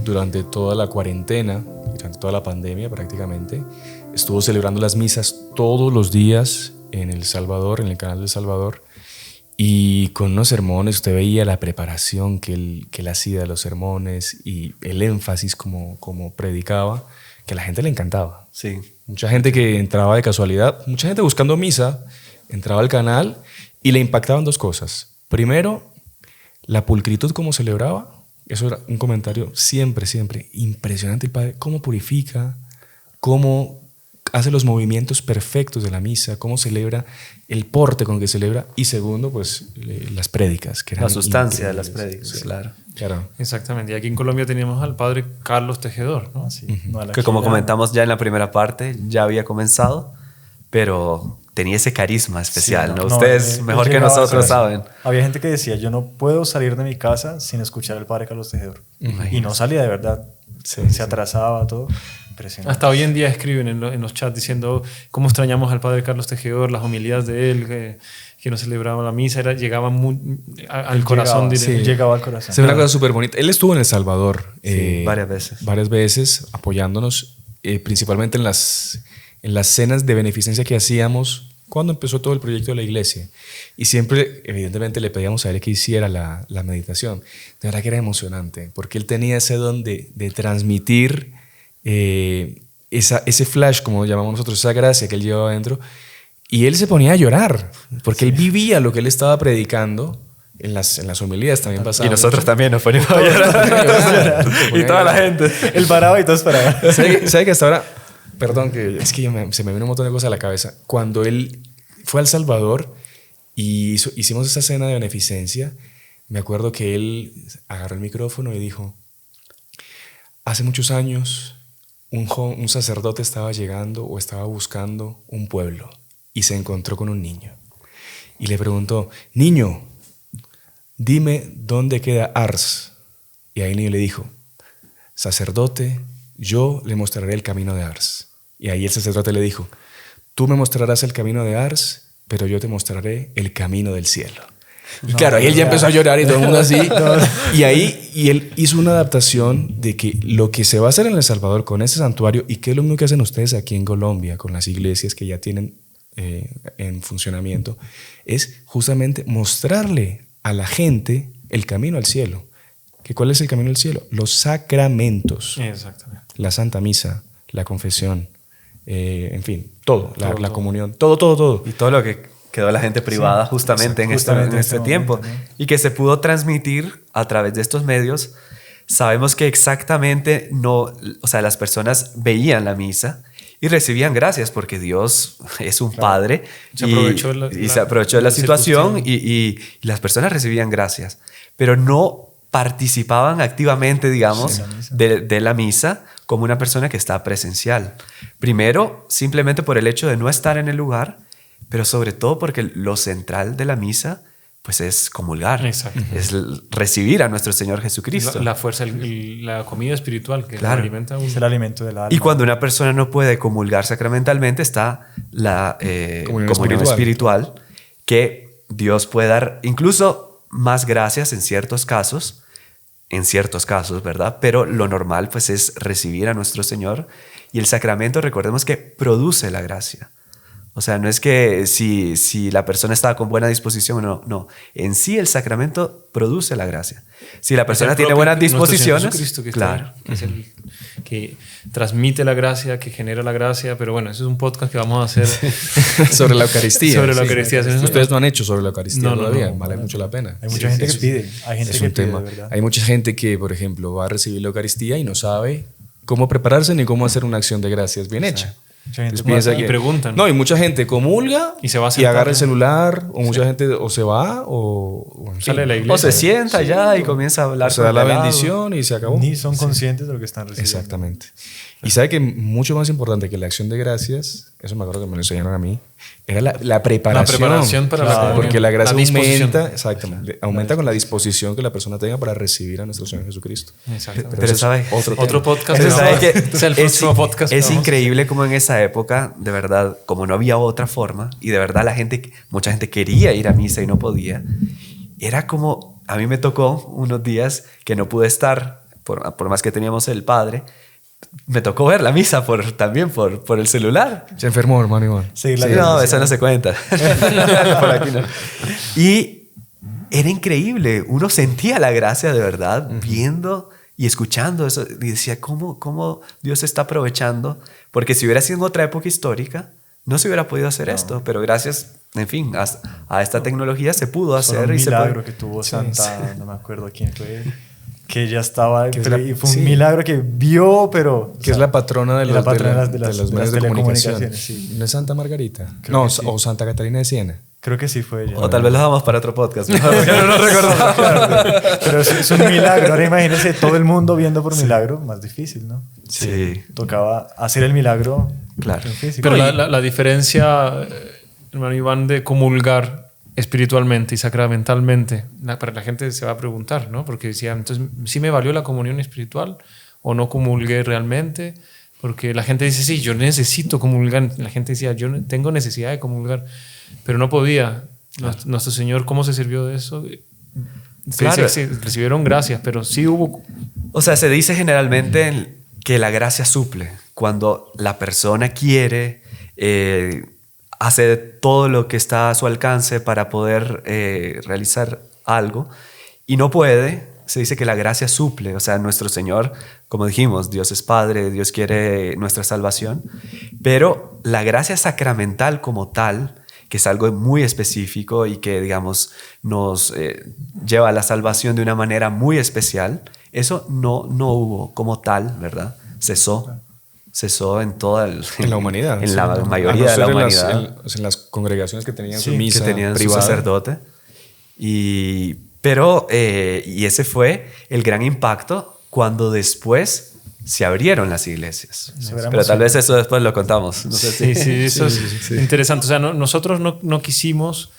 durante toda la cuarentena, durante toda la pandemia prácticamente, estuvo celebrando las misas todos los días en El Salvador, en el canal del Salvador, y con unos sermones usted veía la preparación que él hacía de los sermones y el énfasis como predicaba, que a la gente le encantaba. Sí. Mucha gente que entraba de casualidad, mucha gente buscando misa, entraba al canal y le impactaban dos cosas. Primero, la pulcritud como celebraba. Eso era un comentario siempre impresionante el padre. Cómo purifica, cómo hace los movimientos perfectos de la misa, cómo celebra, el porte con que celebra. Y segundo, pues las prédicas. Que eran La sustancia de las increíbles. prédicas, Sí. claro. Claro. Exactamente. Y aquí en Colombia teníamos al padre Carlos Tejedor, ¿no? Sí, no, a la Que como ya- comentamos ya en la primera parte, ya había comenzado, pero tenía ese carisma especial, Sí, ¿no? no, Ustedes él mejor que llegaba, nosotros sí. saben. Había gente que decía, yo no puedo salir de mi casa sin escuchar al padre Carlos Tejedor. Y no salía de verdad. Sí, Se sí. atrasaba todo. Impresionante. Hasta hoy en día escriben en los chats diciendo cómo extrañamos al padre Carlos Tejedor, las homilías de él, que no celebraba la misa, llegaban al corazón directo. sí. Llegaba al corazón. Es una cosa súper bonita. Él estuvo en El Salvador varias veces. Varias veces apoyándonos, principalmente en las cenas de beneficencia que hacíamos cuando empezó todo el proyecto de la iglesia. Y siempre, evidentemente, le pedíamos a él que hiciera la meditación. De verdad que era emocionante, porque él tenía ese don de transmitir ese flash, como llamamos nosotros, esa gracia que él llevaba adentro. Y él se ponía a llorar, porque él vivía lo que él estaba predicando. En las homilías también pasaba. Y nosotros mucho. también nos poníamos a llorar. Y toda la gente. Él paraba y todos paraban. ¿Sabe que hasta ahora, perdón, que es que se me vino un montón de cosas a la cabeza? Cuando él fue a El Salvador y hicimos esa cena de beneficencia, me acuerdo que él agarró el micrófono y dijo: hace muchos años un sacerdote estaba llegando o estaba buscando un pueblo y se encontró con un niño y le preguntó: niño, dime dónde queda Ars. Y ahí el niño le dijo: sacerdote, yo le mostraré el camino de Ars. Y ahí el sacerdote le dijo: tú me mostrarás el camino de Ars, pero yo te mostraré el camino del cielo. Y claro, ahí él ya empezó a llorar y todo el mundo así. Y él hizo una adaptación de que lo que se va a hacer en El Salvador con ese santuario, y que es lo mismo que hacen ustedes aquí en Colombia con las iglesias que ya tienen en funcionamiento, es justamente mostrarle a la gente el camino al cielo. ¿Que ¿Cuál es el camino al cielo? Los sacramentos. Exactamente. La Santa Misa, la confesión, en fin, todo, la comunión, todo. Y todo lo que quedó la gente privada justamente en este tiempo, momento, ¿no? y que se pudo transmitir a través de estos medios. Sabemos que exactamente no, o sea, las personas veían la misa y recibían gracias porque Dios es un Padre Se aprovechó se aprovechó de la situación circunstancia. y las personas recibían gracias, pero no participaban activamente, digamos, de la misa como una persona que está presencial. Primero, simplemente por el hecho de no estar en el lugar, pero sobre todo porque lo central de la misa pues es comulgar. Exacto. Es recibir a nuestro Señor Jesucristo. La fuerza, la comida espiritual que Claro. alimenta a uno. Es el alimento del alma. Y cuando una persona no puede comulgar sacramentalmente, está la comunión espiritual, que Dios puede dar incluso más gracias en ciertos casos, ¿verdad? Pero lo normal pues es recibir a nuestro Señor, y el sacramento, recordemos que produce la gracia. O sea, no es que si la persona estaba con buena disposición o no. En sí el sacramento produce la gracia. Si la persona tiene buenas disposiciones, Jesucristo, que claro. es el que transmite la gracia, que genera la gracia. Pero bueno, eso es un podcast que vamos a hacer sobre la Eucaristía. Sobre la Eucaristía. Ustedes no han hecho sobre la Eucaristía No, todavía. no. Vale mucho la pena. Hay mucha gente que pide. Hay gente Es que un pide, tema. de verdad. Hay mucha gente que, por ejemplo, va a recibir la Eucaristía y no sabe cómo prepararse ni cómo hacer una acción de gracias bien hecha. Mucha gente Entonces piensa y preguntan. No, y mucha gente comulga Y se va a y sentar, agarra el ¿no? celular, o mucha gente o se va o en fin, Sale de la iglesia. O se sienta ya y comienza a hablar. o se da la con el lado. bendición y se acabó. Ni son conscientes de lo que están recibiendo. Exactamente. Y sabe que mucho más importante que la acción de gracias, eso me acuerdo que me lo enseñaron a mí, era la preparación. La preparación para la comunión. Porque la gracia La disposición. aumenta, exactamente, aumenta con la disposición que la persona tenga para recibir a nuestro Señor Jesucristo. Exactamente. Pero eso es sabe, Otro podcast. Pero que sabe vamos- que es el próximo podcast. que es vamos a increíble como en esa época, de verdad, como no había otra forma, y de verdad mucha gente quería ir a misa y no podía, era como, a mí me tocó unos días que no pude estar, por más que teníamos el padre, me tocó ver la misa también por el celular. Se enfermó, hermano Iván. Seguir la No, tradición. eso no se cuenta. Por aquí no. Y era increíble. Uno sentía la gracia de verdad viendo y escuchando eso. Y decía, ¿cómo Dios está aprovechando? Porque si hubiera sido en otra época histórica, no se hubiera podido hacer esto. Pero gracias, en fin, a esta tecnología se pudo hacer. Solo un y se milagro puede- que tuvo Sí, Santa, no me acuerdo quién fue, que ella estaba, Que es pero- la- y fue un sí. milagro que vio, pero... Que es la patrona de y la los, patrona de los medios de comunicación. sí. ¿No es Santa Margarita? Creo No, que sí. o Santa Catarina de Siena. Creo que sí fue ella. O tal vez lo damos para otro podcast. Mejor, porque no lo recordaba. Claro, pero es un milagro. Ahora imagínense todo el mundo viendo por milagro, más difícil, ¿no? Sí, Tocaba hacer el milagro claro. en físico. Pero Y- la diferencia, hermano Iván, de comulgar espiritualmente y sacramentalmente, para la gente se va a preguntar, ¿no? Porque decía, entonces, ¿sí me valió la comunión espiritual o no comulgué realmente? Porque la gente dice, sí, yo necesito comulgar. La gente decía, yo tengo necesidad de comulgar, pero no podía. Nuestro Señor, ¿cómo se sirvió de eso? Claro. Sí, recibieron gracias, pero sí hubo... O sea, se dice generalmente que la gracia suple. Cuando la persona quiere, hace todo lo que está a su alcance para poder realizar algo y no puede, se dice que la gracia suple. O sea, nuestro Señor, como dijimos, Dios es Padre, Dios quiere nuestra salvación, pero la gracia sacramental como tal, que es algo muy específico y que, digamos, nos lleva a la salvación de una manera muy especial, eso no hubo como tal, ¿verdad? Cesó en toda En la humanidad. en la sí. mayoría A de la no ser humanidad en las congregaciones que tenían su Sí, misa que tenían privada. su sacerdote. Pero ese fue el gran impacto cuando después se abrieron las iglesias. Eso era Pero tal vez emocionante. eso después lo contamos. No sé si- Sí, eso Sí, es sí. interesante. O sea, nosotros no quisimos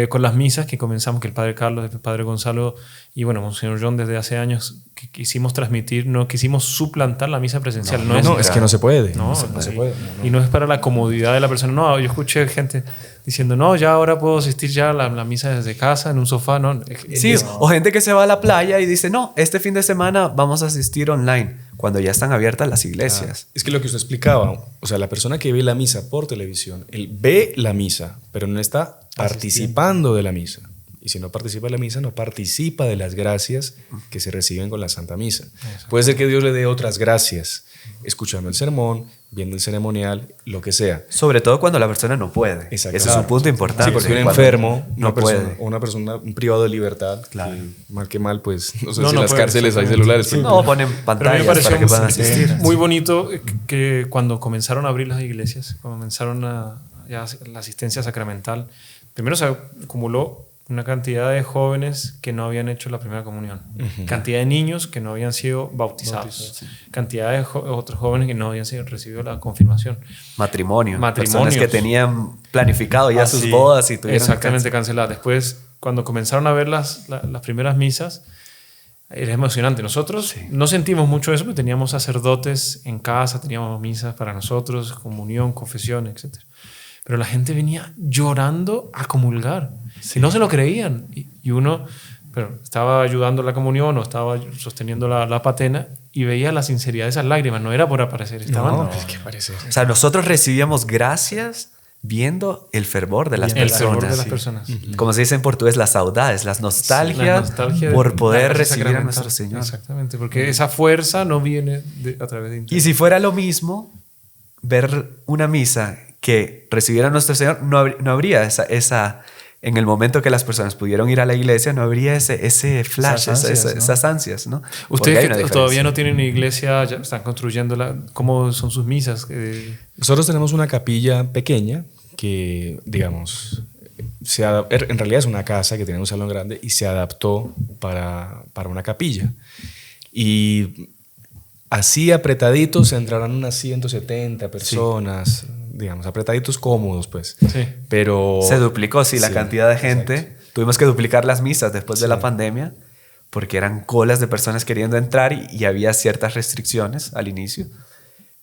con las misas que comenzamos, que el padre Carlos, el padre Gonzalo y bueno, Monseñor John desde hace años que quisimos transmitir, no quisimos suplantar la misa presencial. Es que no se puede. No se puede. Y no es para la comodidad de la persona. No, yo escuché gente diciendo, no, ya ahora puedo asistir ya a la misa desde casa, en un sofá. No, sí, o gente que se va a la playa y dice, no, este fin de semana vamos a asistir online, cuando ya están abiertas las iglesias. Es que lo que usted explicaba, o sea, la persona que ve la misa por televisión, él ve la misa, pero no está participando de la misa. Y si no participa de la misa, no participa de las gracias que se reciben con la Santa Misa. Puede ser que Dios le dé otras gracias, escuchando el sermón, viendo el ceremonial, lo que sea. Sobre todo cuando la persona no puede. Ese es un punto importante. Sí, porque un enfermo, no puede. Una persona, un privado de libertad, claro. Mal que mal, pues no sé si no en las puede, cárceles hay celulares. Sí, no, ponen pantallas para que puedan asistir. Muy bonito que cuando comenzaron a abrir las iglesias, cuando comenzaron ya la asistencia sacramental, primero se acumuló una cantidad de jóvenes que no habían hecho la primera comunión, cantidad de niños que no habían sido bautizados, cantidad de otros jóvenes que no habían recibido la confirmación. Matrimonios. Personas que tenían planificado ya sus bodas y tuvieron exactamente canceladas. Después, cuando comenzaron a ver las primeras misas, era emocionante. Nosotros no sentimos mucho eso, porque teníamos sacerdotes en casa, teníamos misas para nosotros, comunión, confesión, etc. Pero la gente venía llorando a comulgar. Si no se lo creían. Y uno estaba ayudando a la comunión o estaba sosteniendo la patena y veía la sinceridad de esas lágrimas. No era por aparecer. Estaban, es que aparecer. O sea, nosotros recibíamos gracias viendo el fervor de las personas. El fervor de las personas. Como se dice en portugués, las saudades, las nostalgias por poder recibir a nuestro Señor. Exactamente, porque esa fuerza no viene a través de internet. Y si fuera lo mismo, ver una misa que recibiera a nuestro Señor, no habría esa en el momento que las personas pudieron ir a la iglesia, no habría ese flash, esas ansias, ¿no? Ustedes que todavía no tienen iglesia, ya están construyéndola, ¿cómo son sus misas? Nosotros tenemos una capilla pequeña que, digamos, en realidad es una casa que tiene un salón grande y se adaptó para una capilla. Y así apretaditos entrarán unas 170 personas, digamos, apretaditos cómodos, pues. Sí. Pero se duplicó, la cantidad de gente. Exacto. Tuvimos que duplicar las misas después de la pandemia porque eran colas de personas queriendo entrar y había ciertas restricciones al inicio.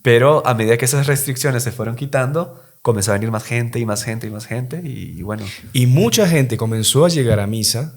Pero a medida que esas restricciones se fueron quitando, comenzó a venir más gente y más gente y más gente y bueno. Y mucha gente comenzó a llegar a misa.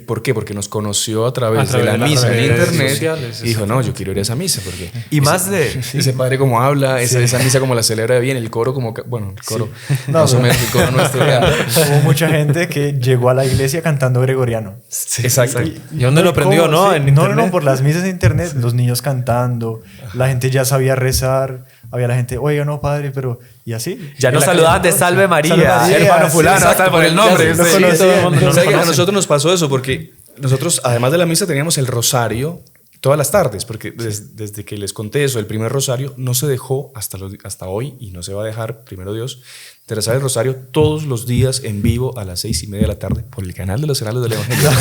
¿Por qué? Porque nos conoció a través de la misa en internet sociales, y dijo, no, yo quiero ir a esa misa porque y más ese padre como habla, esa misa como la celebra bien, el coro como, bueno, el coro, más o menos el coro nuestro. Hubo mucha gente que llegó a la iglesia cantando gregoriano. Exacto. ¿Y dónde lo aprendió? ¿No? En no, por las misas de internet, los niños cantando, la gente ya sabía rezar, había la gente, oiga, no, padre, pero... Y así. Ya nos saludaban de Salve María, hermano fulano, hasta por el nombre. A nosotros nos pasó eso porque nosotros, además de la misa, teníamos el rosario todas las tardes, porque desde que les conté eso, el primer rosario no se dejó hasta hoy y no se va a dejar, primero Dios, de rezar el rosario todos los días en vivo a las 6:30 de la tarde por el canal de los Heraldos del Evangelio.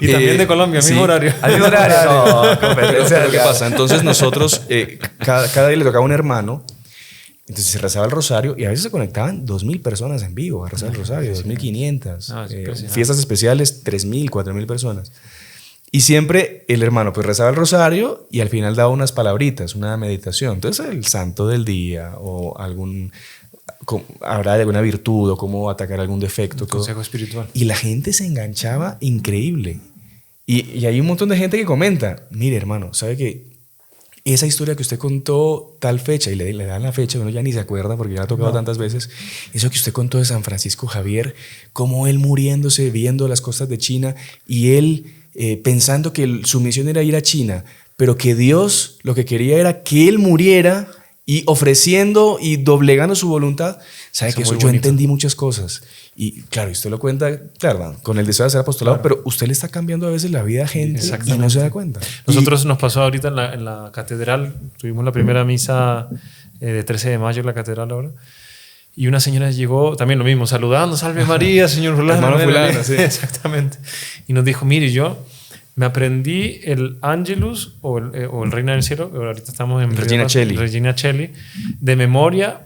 Y también de Colombia, mismo horario. Al mismo horario. Pero ¿qué pasa? Entonces nosotros, cada día le tocaba a un hermano. Entonces se rezaba el rosario y a veces se conectaban 2.000 personas en vivo a rezar el rosario, 2.500. Fiestas especiales, 3.000, 4.000 personas. Y siempre el hermano pues rezaba el rosario y al final daba unas palabritas, una meditación. Entonces el santo del día o habrá de alguna virtud o cómo atacar algún defecto. Consejo espiritual. Y la gente se enganchaba increíble. Y hay un montón de gente que comenta, mire hermano, ¿sabe qué? Esa historia que usted contó tal fecha y le dan la fecha, uno ya ni se acuerda porque ya la ha tocado tantas veces, eso que usted contó de San Francisco Javier, como él muriéndose, viendo las costas de China y él pensando que su misión era ir a China, pero que Dios lo que quería era que él muriera y ofreciendo y doblegando su voluntad. ¿Sabe que eso yo entendí muchas cosas? Y claro, usted lo cuenta, claro, con el deseo de ser apostolado, pero usted le está cambiando a veces la vida a gente y no se da cuenta. Nosotros nos pasó ahorita en la catedral, tuvimos la primera misa de 13 de mayo en la catedral ahora, y una señora llegó, también lo mismo, saludando, Salve María, señor fulano. Hermano fulano, sí. Exactamente. Y nos dijo, mire, yo me aprendí el Angelus o el Reina del Cielo, ahorita estamos en Regina Celli, de memoria.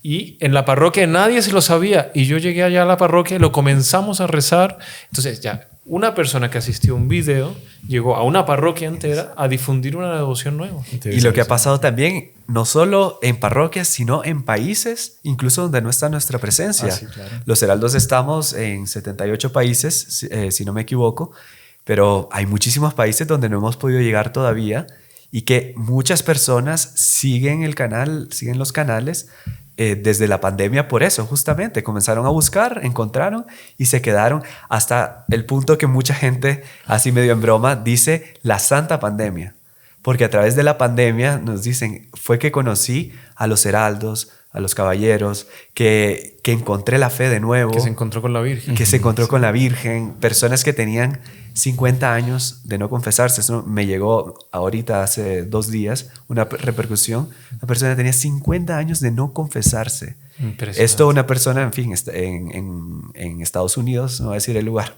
Y en la parroquia nadie se lo sabía. Y yo llegué allá a la parroquia y lo comenzamos a rezar. Entonces ya una persona que asistió a un video llegó a una parroquia entera a difundir una devoción nueva. Y lo que ha pasado también, no solo en parroquias, sino en países, incluso donde no está nuestra presencia. Sí, claro. Los Heraldos estamos en 78 países, si no me equivoco, pero hay muchísimos países donde no hemos podido llegar todavía y que muchas personas siguen el canal, siguen los canales desde la pandemia por eso, justamente. Comenzaron a buscar, encontraron y se quedaron hasta el punto que mucha gente, así medio en broma, dice la santa pandemia. Porque a través de la pandemia nos dicen, fue que conocí a los heraldos, a los caballeros, que encontré la fe de nuevo. Que se encontró con la Virgen. Que se encontró con la Virgen. Personas que tenían 50 años de no confesarse. Eso me llegó ahorita hace 2 días, una repercusión. Una persona que tenía 50 años de no confesarse. Esto una persona, en fin, en Estados Unidos, no voy a decir el lugar,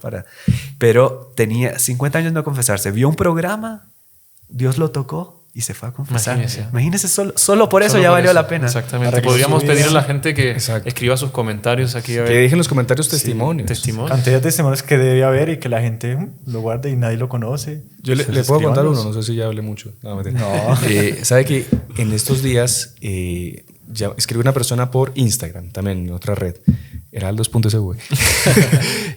pero tenía 50 años de no confesarse. Vio un programa, Dios lo tocó y se fue a confesar. Imagínese solo por eso Solo ya por valió eso. la pena. Exactamente. Podríamos pedir a la gente que escriba sus comentarios aquí. A ver. Que dejen en los comentarios testimonios. Testimonios. Cantidad de testimonios que debe haber y que la gente lo guarda y nadie lo conoce. Yo le puedo contar uno, no sé si ya hablé mucho. No. Sabe que en estos días ya escribió una persona por Instagram, también en otra red, heraldos.sv,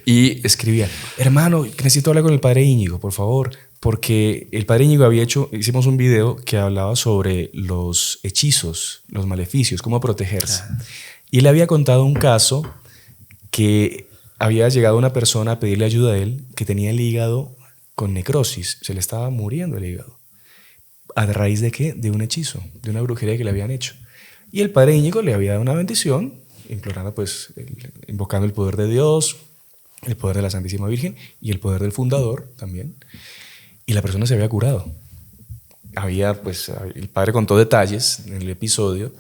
y escribía: hermano, necesito hablar con el padre Íñigo, por favor, porque el padre Íñigo hicimos un video que hablaba sobre los hechizos, los maleficios, cómo protegerse. Y le había contado un caso que había llegado una persona a pedirle ayuda a él, que tenía el hígado con necrosis, se le estaba muriendo el hígado. ¿A raíz de qué? De un hechizo, de una brujería que le habían hecho. Y el padre Íñigo le había dado una bendición, implorando, pues, invocando el poder de Dios, el poder de la Santísima Virgen y el poder del fundador también. Y la persona se había curado. Pues, el padre contó detalles en el episodio.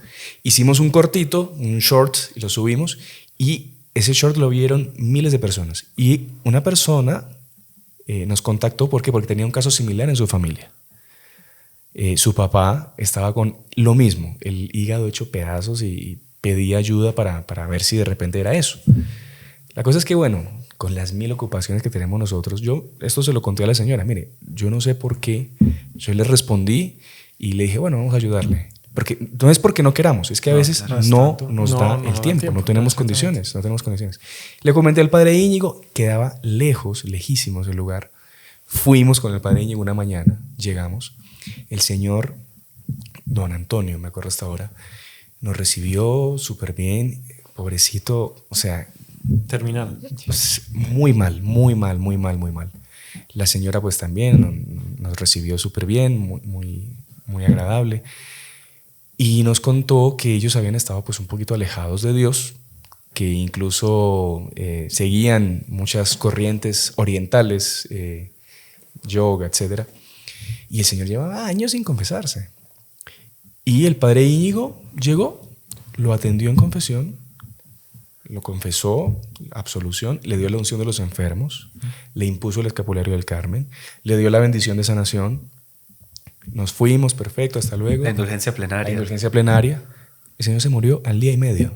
Hicimos un cortito, un short, y lo subimos. Y ese short lo vieron miles de personas. Y una persona nos contactó, ¿por qué? Porque tenía un caso similar en su familia. Su papá estaba con lo mismo, el hígado hecho pedazos, y pedía ayuda para ver si de repente era eso. La cosa es que, bueno, con las 1000 ocupaciones que tenemos nosotros, esto se lo conté a la señora: mire, yo no sé por qué. Yo le respondí y le dije, bueno, vamos a ayudarle. Porque no es porque no queramos, es que a veces no nos da el tiempo, no tenemos condiciones. Le comenté al padre Íñigo, quedaba lejos, lejísimos el lugar. Fuimos con el padre Íñigo una mañana, llegamos. El señor don Antonio, me acuerdo hasta ahora, nos recibió súper bien, pobrecito, o sea, terminal. Pues, muy mal. La señora pues también nos recibió súper bien, muy agradable, y nos contó que ellos habían estado pues un poquito alejados de Dios, que incluso seguían muchas corrientes orientales, yoga, etcétera. Y el señor llevaba años sin confesarse. Y el padre Íñigo llegó, lo atendió en confesión, lo confesó, absolución, le dio la unción de los enfermos, le impuso el escapulario del Carmen, le dio la bendición de sanación. Nos fuimos, perfecto, hasta luego. La indulgencia plenaria. El señor se murió al día y medio.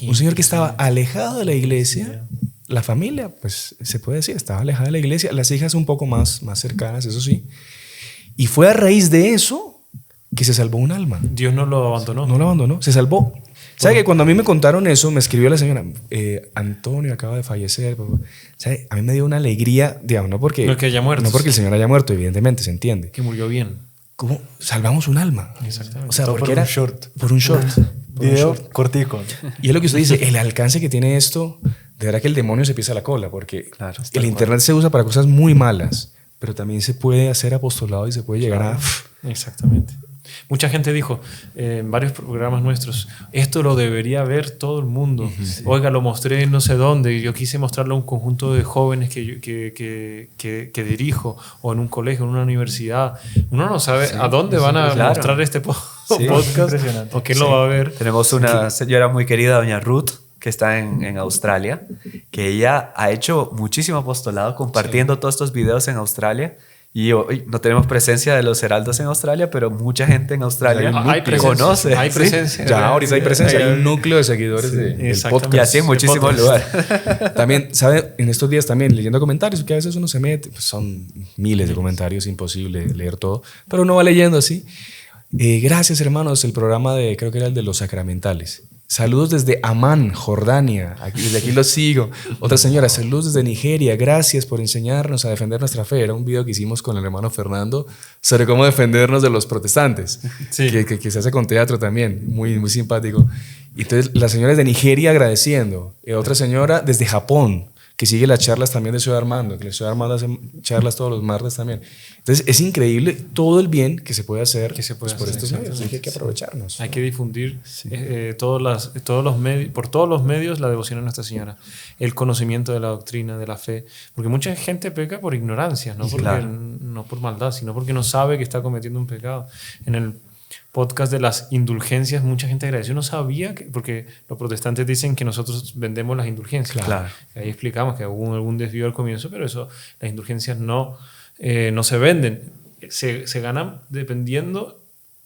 Un señor que estaba alejado de la iglesia. La familia, pues se puede decir, estaba alejada de la iglesia. Las hijas un poco más cercanas, eso sí. Y fue a raíz de eso que se salvó un alma. Dios no lo abandonó. No lo abandonó, se salvó. ¿Sabe que cuando a mí me contaron eso, me escribió la señora, Antonio acaba de fallecer? ¿Sabe? A mí me dio una alegría, digamos, no porque haya muerto. No porque el señor haya muerto, evidentemente, se entiende. Que murió bien. ¿Cómo? Salvamos un alma. Exactamente. O sea, por un short. Por un short. Video cortico. Y es lo que usted dice, el alcance que tiene esto, de verdad que el demonio se pisa la cola, porque el internet se usa para cosas muy malas, pero también se puede hacer apostolado y se puede llegar a... Exactamente. Mucha gente dijo en varios programas nuestros, esto lo debería ver todo el mundo. Sí. Oiga, lo mostré en no sé dónde, y yo quise mostrarlo a un conjunto de jóvenes que dirijo, o en un colegio, en una universidad. Uno no sabe a dónde van a mostrar este podcast o quién lo va a ver. Tenemos una señora muy querida, doña Ruth, que está en Australia, que ella ha hecho muchísimo apostolado compartiendo todos estos videos en Australia. Y hoy no tenemos presencia de los heraldos en Australia, pero mucha gente en Australia Hay presencia, conoce. hay ¿sí? presencia. Ya, ahorita hay presencia, hay un núcleo de seguidores del exactamente. Y podcast. así en muchísimos lugares. También, ¿sabe? En estos días también leyendo comentarios, que a veces uno se mete, pues son miles de comentarios, imposible leer todo, pero uno va leyendo así. Gracias, hermanos, el programa creo que era el de los sacramentales. Saludos desde Amán, Jordania. Desde aquí los sigo. Otra señora, saludos desde Nigeria. Gracias por enseñarnos a defender nuestra fe. Era un video que hicimos con el hermano Fernando sobre cómo defendernos de los protestantes. Sí. Que se hace con teatro también. Muy, muy simpático. Y entonces la señora es de Nigeria agradeciendo. Otra señora desde Japón, que sigue las charlas también de Ciudad Armando, que la Ciudad Armando hace charlas todos los martes también. Entonces es increíble todo el bien que se puede hacer, por estos medios. Hay que aprovecharnos. Hay que difundir todos los medios, por todos los medios la devoción a Nuestra Señora, el conocimiento de la doctrina, de la fe, porque mucha gente peca por ignorancia, no por maldad, sino porque no sabe que está cometiendo un pecado. En el podcast de las indulgencias, mucha gente agradeció, no sabía, porque los protestantes dicen que nosotros vendemos las indulgencias. Claro. Ahí explicamos que hubo algún desvío al comienzo, pero eso, las indulgencias no se venden, se ganan dependiendo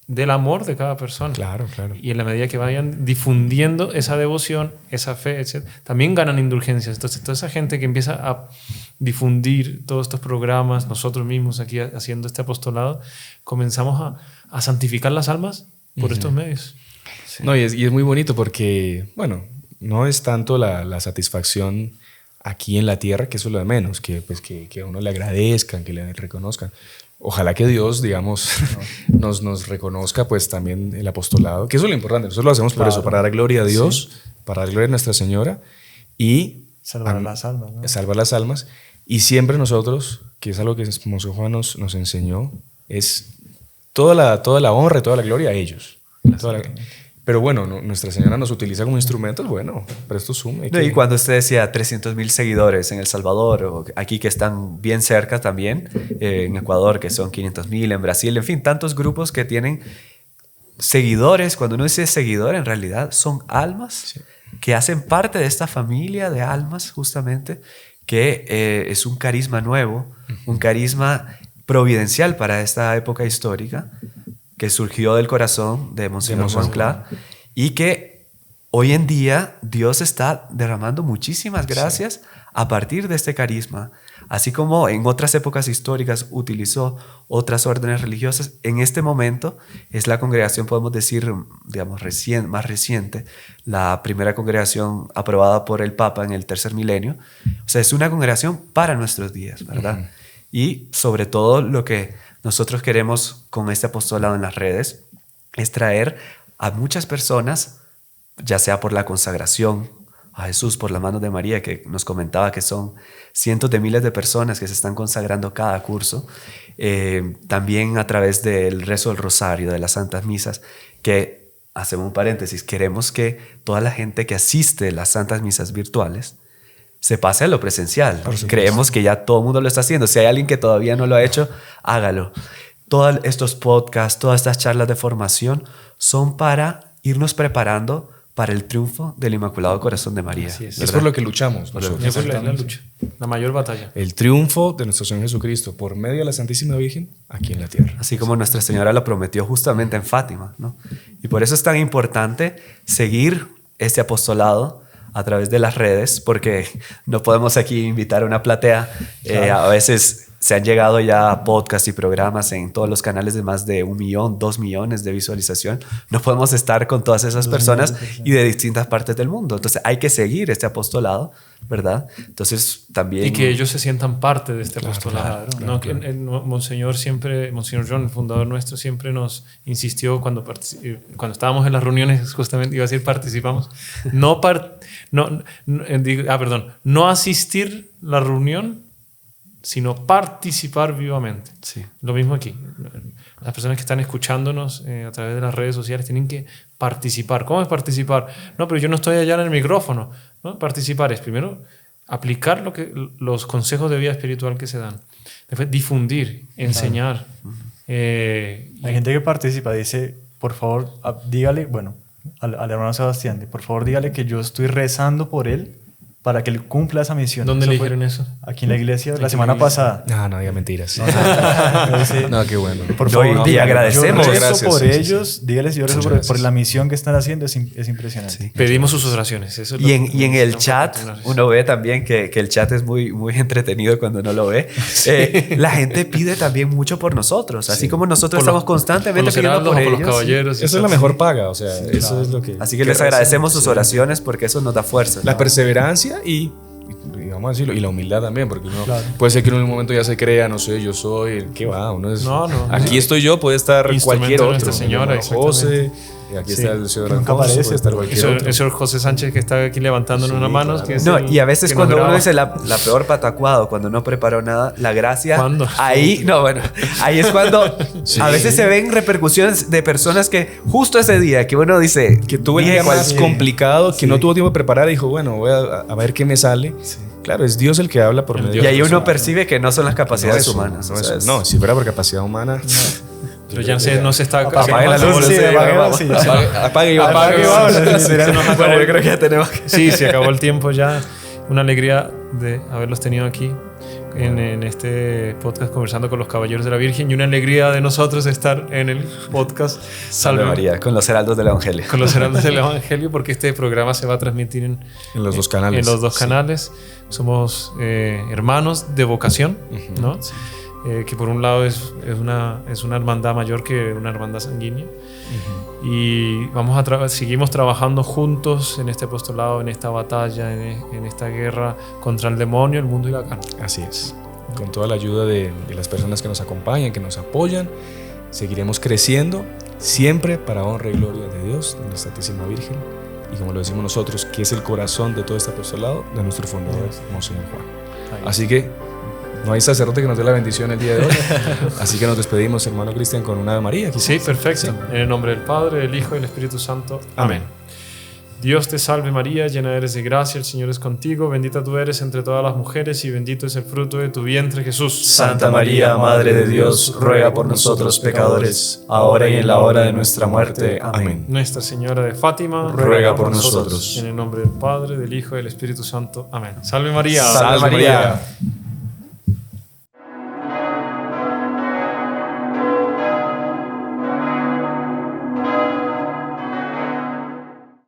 del amor de cada persona. Claro, claro. Y en la medida que vayan difundiendo esa devoción, esa fe, etc., también ganan indulgencias. Entonces, toda esa gente que empieza a difundir todos estos programas, nosotros mismos aquí haciendo este apostolado, comenzamos a santificar las almas por estos medios. Sí. No, y es muy bonito porque, bueno, no es tanto la satisfacción aquí en la tierra, que eso es lo de menos, que a uno le agradezcan, que le reconozcan. Ojalá que Dios, digamos, nos reconozca pues también el apostolado, que eso es lo importante. Nosotros lo hacemos por eso, para dar gloria a Dios, para dar gloria a Nuestra Señora y salvar las almas, ¿no? Salvar las almas. Y siempre nosotros, que es algo que Monseñor Juan nos enseñó, es toda la honra y toda la gloria a ellos. Pero bueno, Nuestra Señora nos utiliza como instrumentos, bueno, pero esto suma. Y cuando usted decía 300,000 seguidores en El Salvador, o aquí que están bien cerca también, en Ecuador que son 500,000, en Brasil, en fin, tantos grupos que tienen seguidores. Cuando uno dice seguidor, en realidad son almas que hacen parte de esta familia de almas, justamente, que es un carisma nuevo, un carisma providencial para esta época histórica, que surgió del corazón de Monseñor Juan Clá, y que hoy en día Dios está derramando muchísimas gracias a partir de este carisma. Así como en otras épocas históricas utilizó otras órdenes religiosas, en este momento es la congregación, podemos decir, digamos, más reciente, la primera congregación aprobada por el Papa en el tercer milenio. O sea, es una congregación para nuestros días, ¿verdad? Y sobre todo lo que nosotros queremos con este apostolado en las redes es traer a muchas personas, ya sea por la consagración a Jesús, por la mano de María, que nos comentaba que son cientos de miles de personas que se están consagrando cada curso, también a través del rezo del rosario, de las santas misas, que, hacemos un paréntesis, queremos que toda la gente que asiste a las santas misas virtuales se pase a lo presencial. Creemos que ya todo el mundo lo está haciendo. Si hay alguien que todavía no lo ha hecho, hágalo. Todos estos podcasts, todas estas charlas de formación son para irnos preparando para el triunfo del Inmaculado Corazón de María. Es por lo que luchamos nosotros. Es la lucha, la mayor batalla. El triunfo de nuestro Señor Jesucristo por medio de la Santísima Virgen aquí en la tierra. Así como Nuestra Señora lo prometió justamente en Fátima, ¿no? Y por eso es tan importante seguir este apostolado a través de las redes, porque no podemos aquí invitar a una platea. A veces se han llegado ya podcasts y programas en todos los canales de más de 1 millón, 2 millones de visualización. No podemos estar con todas esas personas y de distintas partes del mundo. Entonces hay que seguir este apostolado, ¿verdad? Entonces también... Y que ellos se sientan parte de este apostolado. Monseñor John, el fundador nuestro, siempre nos insistió cuando estábamos en las reuniones, justamente iba a decir participamos, no asistir a la reunión, sino participar vivamente. Sí. Lo mismo aquí. Las personas que están escuchándonos a través de las redes sociales tienen que participar. ¿Cómo es participar? No, pero yo no estoy allá en el micrófono. ¿No? Participar es primero aplicar los consejos de vida espiritual que se dan. Después difundir, enseñar. Hay gente que participa, dice, por favor, dígale, bueno, al hermano Sebastián, por favor dígale que yo estoy rezando por él para que él cumpla esa misión. ¿Dónde Eso le fue dijeron eso? Aquí en la iglesia, Aquí la en semana la iglesia. pasada. No diga mentiras. Sí. No, qué bueno. Por No, favor, y dígale, agradecemos. Yo Muchas rezo gracias, por sí, sí, ellos, dígales, yo rezo Muchas por gracias. la misión que están haciendo, es impresionante. Sí. Pedimos sus oraciones. Eso es lo Y en que el necesitamos chat, para continuar. uno ve también que el chat es muy, muy entretenido cuando no lo ve. La gente pide también mucho por nosotros, así como nosotros Por estamos los- constantemente por los pidiendo heraldos por o por los ellos. caballeros. Esa es la mejor paga, o sea, eso es lo que... Así que les agradecemos sus oraciones porque eso nos da fuerza. La ¿no? perseverancia y vamos a decirlo, y la humildad también, porque uno Claro. puede ser que uno en un momento ya se crea, no sé, yo soy, ¿qué va? Uno es, No. aquí estoy yo, puede estar Instrumento cualquier de otro. Nuestra Señora, Mi hermano José, y aquí Sí. está el señor Nunca Alfonso, aparece, puede estar pero- cualquier El otro. señor José Sánchez que está aquí levantándonos una mano. claro. que es No, el y a veces que cuando nos uno graba. dice la peor patacuado, cuando no preparó nada, la gracia. ¿Cuándo? Ahí, no, bueno, ahí es cuando a veces se ven repercusiones de personas que justo ese día que uno dice Que tuvo el "Dije día más cualquier-". complicado, que Sí. no tuvo tiempo de preparar y dijo, bueno, voy a ver qué me sale. Claro, es Dios el que habla por medio Y ahí de uno personas. percibe que no son las capacidades No, eso, humanas. no, o sea, eso. es- No, si fuera por capacidad humana. Pero ya no se está... Apague la luz, Sí, sí, apague, vamos. sí. Apague y Apague, apague. vámonos. Sí, Se nos acabó Bueno, el- yo creo que ya tenemos que... Sí, se acabó el tiempo ya. Una alegría de haberlos tenido aquí en este podcast conversando con los Caballeros de la Virgen y una alegría de nosotros estar en el podcast Salve María, con los heraldos del Evangelio. con los heraldos del Evangelio, porque este programa se va a transmitir en En los dos canales. En los dos Sí. canales. Somos hermanos de vocación, ¿no? Que por un lado es una hermandad mayor que una hermandad sanguínea. Y seguimos trabajando juntos en este apostolado, en esta batalla, en esta guerra contra el demonio, el mundo y la carne. Así es. Con toda la ayuda de las personas que nos acompañan, que nos apoyan, seguiremos creciendo siempre para honra y gloria de Dios, de la Santísima Virgen. Y como lo decimos nosotros, que es el corazón de todo este apostolado, de nuestro fundador, Monseñor Juan. Así que no hay sacerdote que nos dé la bendición el día de hoy. Así que nos despedimos, hermano Cristian, con una Ave María. Sí, perfecto. En el nombre del Padre, del Hijo y del Espíritu Santo. Amén. Dios te salve María, llena eres de gracia, el Señor es contigo, bendita tú eres entre todas las mujeres y bendito es el fruto de tu vientre Jesús. Santa María, Madre de Dios, ruega por nosotros pecadores, ahora y en la hora de nuestra muerte. Amén. Nuestra Señora de Fátima, ruega por nosotros. En el nombre del Padre, del Hijo y del Espíritu Santo. Amén. Salve María. Salve María.